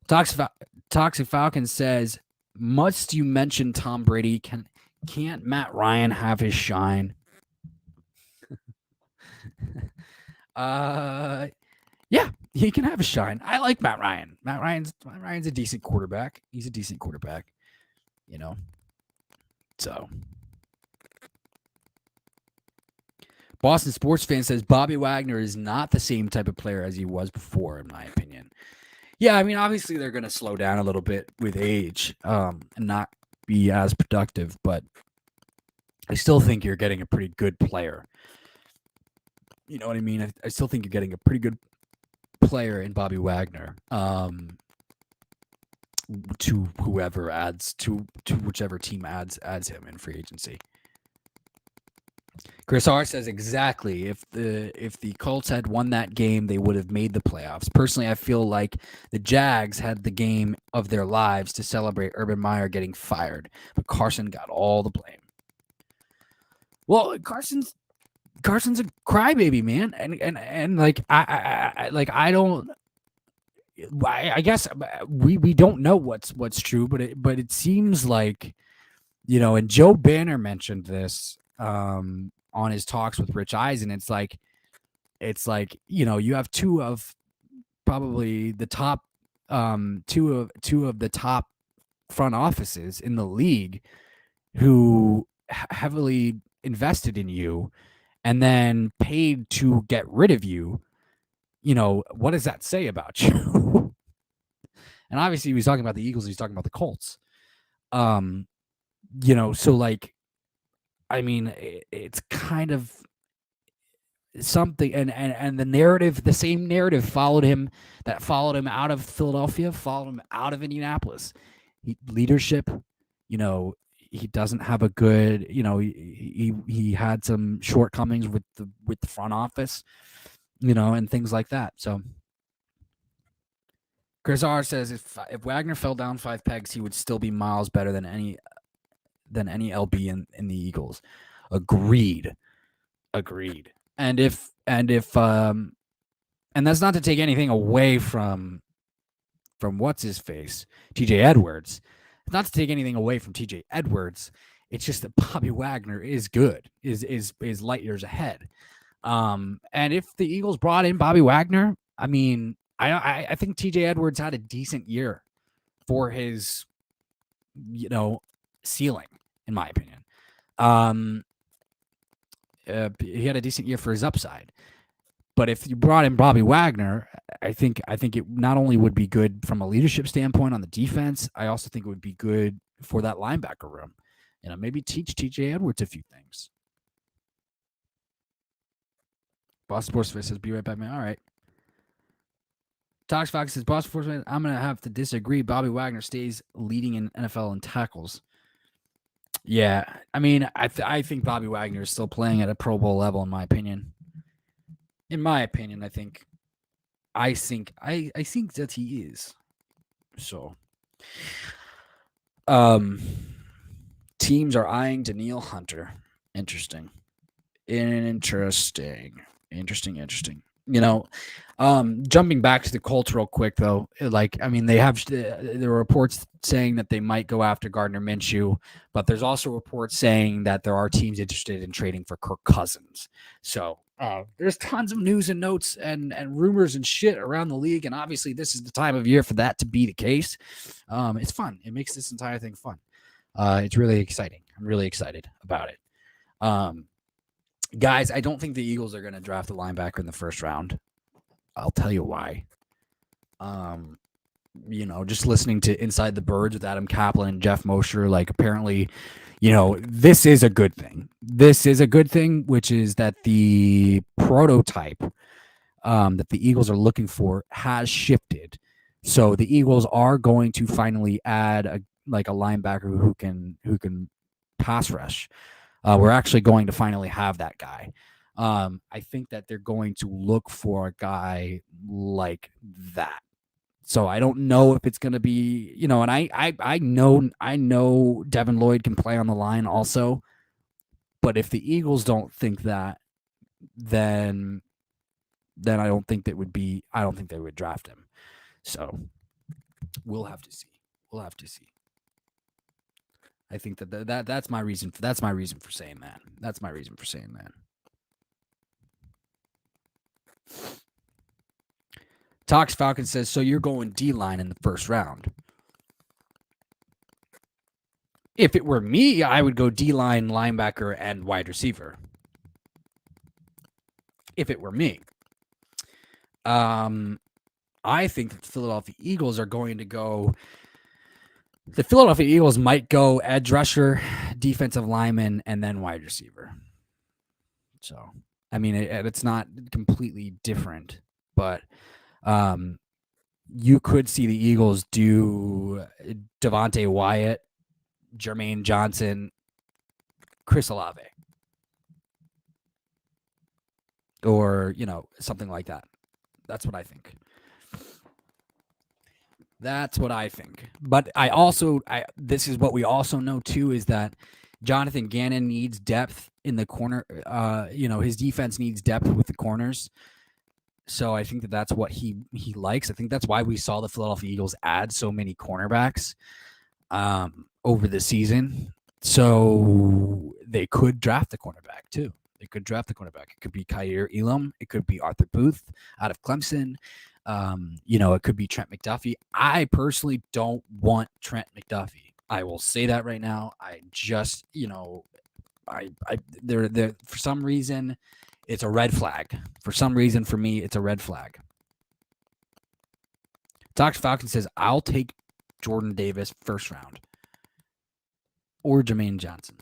Speaker 1: Toxic Falcon says, must you mention Tom Brady? Can't Matt Ryan have his shine? Yeah, he can have a shine. I like Matt Ryan. Matt Ryan's a decent quarterback. He's a decent quarterback, So, Boston sports fan says Bobby Wagner is not the same type of player as he was before, in my opinion. Yeah, I mean, obviously they're going to slow down a little bit with age, and not be as productive, but I still think you're getting a pretty good player. You know what I mean? I still think you're getting a pretty good player in Bobby Wagner, to whoever adds to whichever team adds him in free agency. Chris R says, exactly. If the Colts had won that game, they would have made the playoffs. Personally, I feel like the Jags had the game of their lives to celebrate Urban Meyer getting fired, but Carson got all the blame. Well, Carson's a crybaby, man, and like I guess we don't know what's true, but it seems like And Joe Banner mentioned this on his talks with Rich Eisen. It's like, you have two of probably the top, two of the top front offices in the league who heavily invested in you and then paid to get rid of you. What does that say about you? And obviously he was talking about the Eagles, he's talking about the Colts. So like, I mean, it's kind of something, and the same narrative followed him out of Philadelphia, followed him out of Indianapolis. Leadership, he doesn't have a good, he had some shortcomings with the front office, and things like that. So Chris R says if Wagner fell down 5 pegs, he would still be miles better than any LB in the Eagles. Agreed. And that's not to take anything away from what's his face, TJ Edwards. It's not to take anything away from TJ Edwards. It's just that Bobby Wagner is good, is light years ahead. And if the Eagles brought in Bobby Wagner, I mean, I think TJ Edwards had a decent year for his, ceiling, in my opinion. He had a decent year for his upside. But if you brought in Bobby Wagner, I think it not only would be good from a leadership standpoint on the defense, I also think it would be good for that linebacker room. Maybe teach TJ Edwards a few things. Boston Sports Face says, be right back, man. All right. Tox Fox says, Boston Sports Face, I'm going to have to disagree. Bobby Wagner stays leading in NFL in tackles. Yeah. I mean, I think Bobby Wagner is still playing at a Pro Bowl level, in my opinion. I think that he is. So, teams are eyeing Danielle Hunter. Interesting. Jumping back to the Colts real quick though, there are reports saying that they might go after Gardner Minshew, but there's also reports saying that there are teams interested in trading for Kirk Cousins. So there's tons of news and notes and rumors and shit around the league, and obviously this is the time of year for that to be the case. It's fun. It makes this entire thing fun. It's really exciting. I'm really excited about it. Guys, I don't think the Eagles are going to draft a linebacker in the first round. I'll tell you why. Just listening to Inside the Birds with Adam Kaplan and Jeff Mosher, like apparently, this is a good thing. Which is that the prototype that the Eagles are looking for has shifted. So the Eagles are going to finally add a linebacker who can pass rush. We're actually going to finally have that guy. I think that they're going to look for a guy like that. So I don't know if it's going to be, and I know Devin Lloyd can play on the line also, but if the Eagles don't think that, then I don't think they would draft him. So we'll have to see. I think that's my reason for saying that. Tox Falcon says, so you're going D-line in the first round. If it were me, I would go D-line, linebacker, and wide receiver. If it were me. I think that the Philadelphia Eagles are going to go... The Philadelphia Eagles might go edge rusher, defensive lineman, and then wide receiver. So, I mean, it's not completely different, but you could see the Eagles do Devontae Wyatt, Jermaine Johnson, Chris Olave, or, something like that. That's what I think. But this is what we also know too, is that Jonathan Gannon needs depth in the corner. His defense needs depth with the corners. So I think that's what he likes. I think that's why we saw the Philadelphia Eagles add so many cornerbacks over the season. So they could draft the cornerback too. They could draft the cornerback. It could be Kyer Elam. It could be Arthur Booth out of Clemson. It could be Trent McDuffie. I personally don't want Trent McDuffie. I will say that right now. I just, they're for some reason, it's a red flag. For some reason, for me, it's a red flag. Dr. Falcon says, I'll take Jordan Davis first round. Or Jermaine Johnson.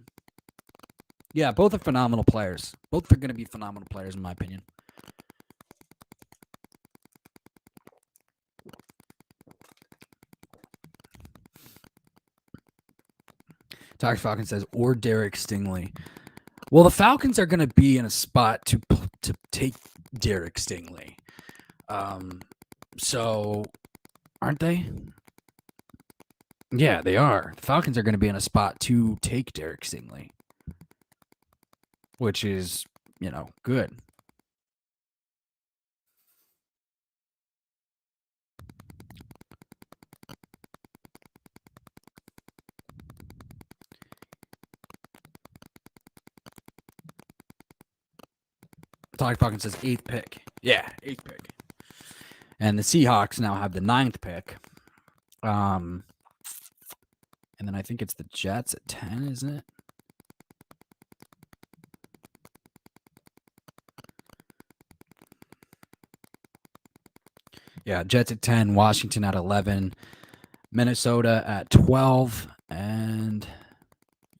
Speaker 1: Yeah, both are phenomenal players. Both are going to be phenomenal players, in my opinion. Dr. Falcon says, or Derek Stingley. Well, the Falcons are going to be in a spot to take Derek Stingley. So, aren't they? Yeah, they are. The Falcons are going to be in a spot to take Derek Stingley, which is, good. Dr. Falcon says 8th pick. Yeah, 8th pick. And the Seahawks now have the 9th pick. And then I think it's the Jets at 10, isn't it? Yeah, Jets at 10, Washington at 11, Minnesota at 12, and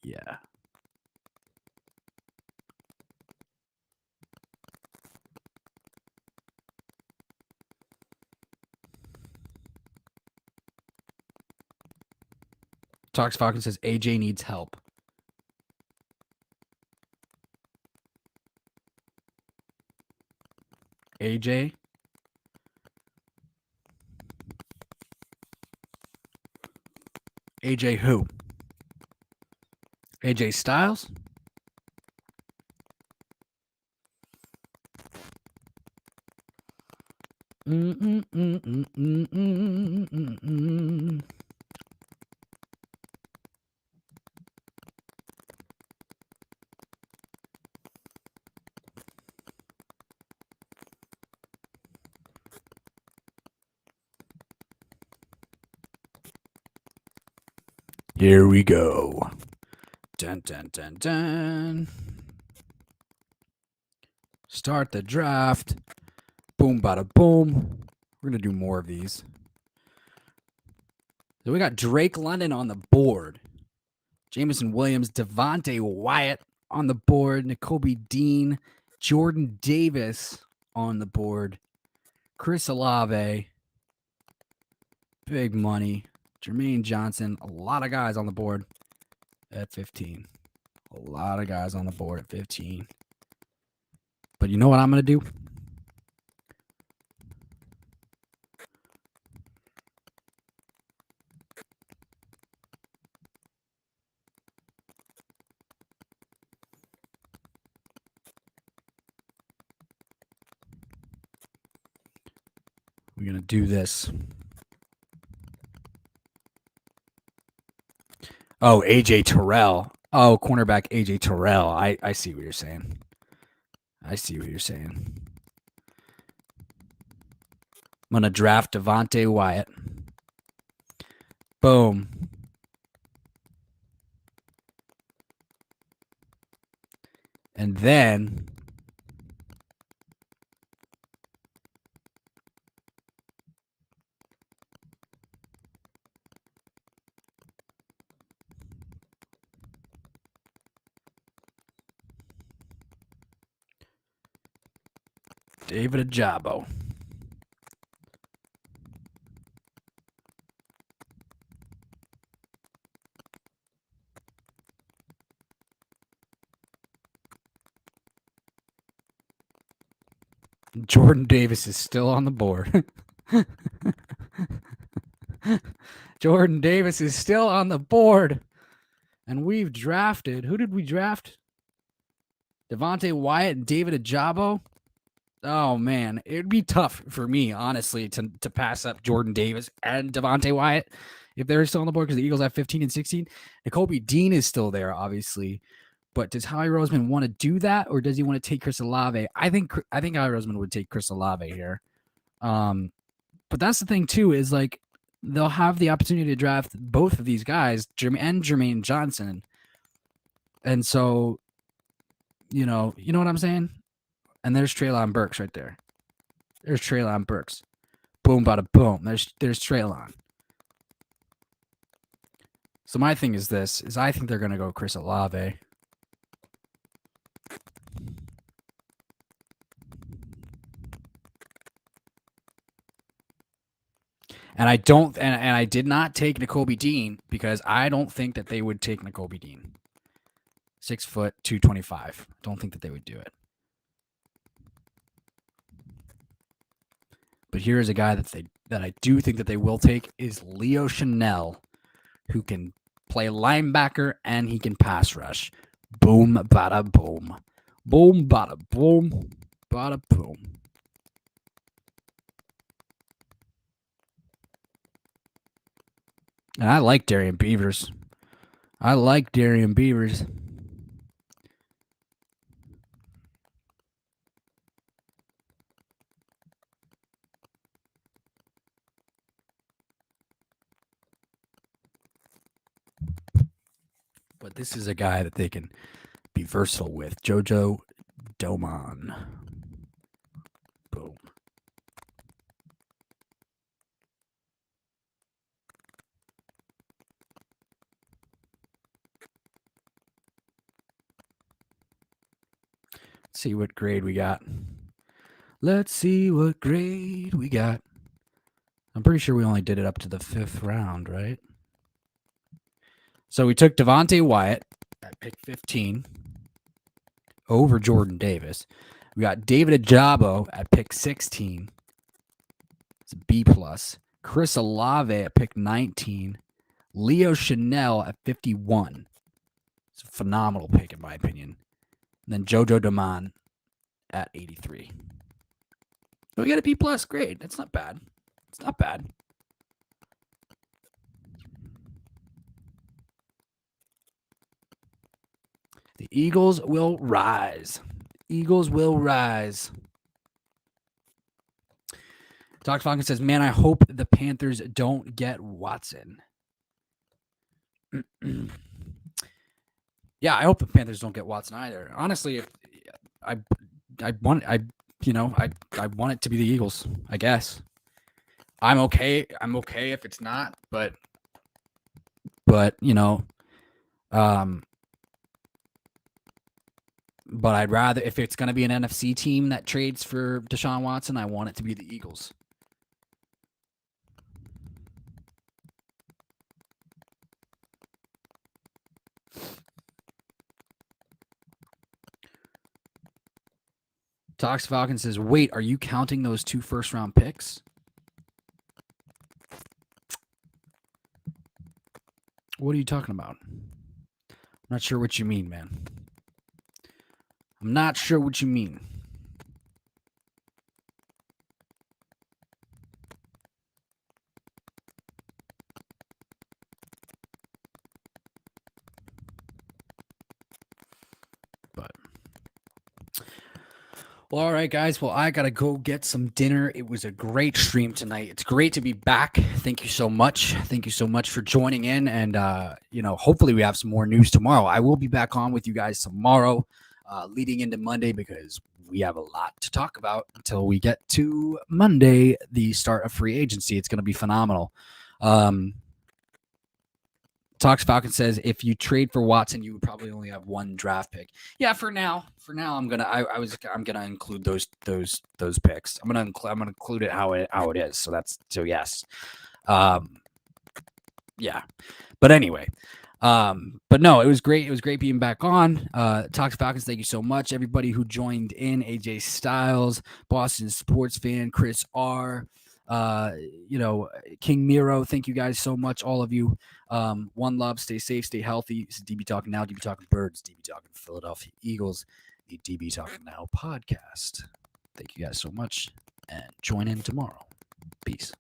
Speaker 1: yeah. Talks Falcon says AJ needs help. AJ? AJ who? AJ Styles? Here we go. Dun, dun, dun, dun. Start the draft. Boom, bada, boom. We're going to do more of these. So we got Drake London on the board. Jameson Williams, Devontae Wyatt on the board. Nakobe Dean. Jordan Davis on the board. Chris Olave. Big money. Jermaine Johnson. A lot of guys on the board at 15. A lot of guys on the board at 15. But you know what I'm going to do? We're going to do this. Oh, AJ Terrell. Oh, cornerback AJ Terrell. I see what you're saying. I see what you're saying. I'm going to draft Devontae Wyatt. Boom. And then David Ajabo. Jordan Davis is still on the board. Jordan Davis is still on the board. And we've drafted. Who did we draft? Devontae Wyatt and David Ajabo. Oh, man. It would be tough for me, honestly, to pass up Jordan Davis and Devontae Wyatt if they're still on the board because the Eagles have 15 and 16. Nakobe Dean is still there, obviously. But does Howie Roseman want to do that, or does he want to take Chris Olave? I think Howie Roseman would take Chris Olave here. But that's the thing too, is like they'll have the opportunity to draft both of these guys, Jermaine Johnson. And so, you know what I'm saying? And there's Treylon Burks right there. There's Treylon Burks. Boom, bada boom. There's Treylon. So my thing is this, is I think they're going to go Chris Olave. And I don't, and I did not take Nakobe Dean because I don't think that they would take Nakobe Dean. 6 foot, 225. Don't think that they would do it. But here's a guy that I do think that they will take is Leo Chanel, who can play linebacker and he can pass rush. Boom, bada boom. Boom, bada boom. Bada boom. And I like Darian Beavers. But this is a guy that they can be versatile with. Jojo Doman. Boom. Let's see what grade we got. I'm pretty sure we only did it up to the 5th round, right? So we took Devontae Wyatt at pick 15 over Jordan Davis. We got David Ajabo at pick 16. It's a B+. Chris Olave at pick 19. Leo Chanel at 51. It's a phenomenal pick, in my opinion. And then Jojo Doman at 83. So we got a B+ grade. That's not bad. It's not bad. The Eagles will rise. Doc Falcon says, man, I hope the Panthers don't get Watson. Yeah, I hope the Panthers don't get Watson either. Honestly, if I want it to be the Eagles, I guess. I'm okay if it's not, but but I'd rather, if it's going to be an NFC team that trades for Desean Watson, I want it to be the Eagles. Tox Falcon says, wait, are you counting those 2 first-round picks? What are you talking about? I'm not sure what you mean, man. I'm not sure what you mean. Well, all right, guys. Well, I got to go get some dinner. It was a great stream tonight. It's great to be back. Thank you so much. Thank you so much for joining in. And, hopefully we have some more news tomorrow. I will be back on with you guys tomorrow, leading into Monday, because we have a lot to talk about until we get to Monday, the start of free agency. It's going to be phenomenal. Tox Falcon says, if you trade for Watson, you would probably only have 1 draft pick. Yeah, for now, I'm gonna include those picks. I'm gonna include it how it is. So yes, yeah. But anyway, but no, it was great. It was great being back on. Tox Falcons, thank you so much, everybody who joined in. AJ Styles, Boston sports fan, Chris R. King Miro, thank you guys so much, all of you. One love, stay safe, stay healthy. This is DB Talking Now, DB Talking Birds, DB Talking Philadelphia Eagles, the DB Talking Now podcast. Thank you guys so much, and join in tomorrow. Peace.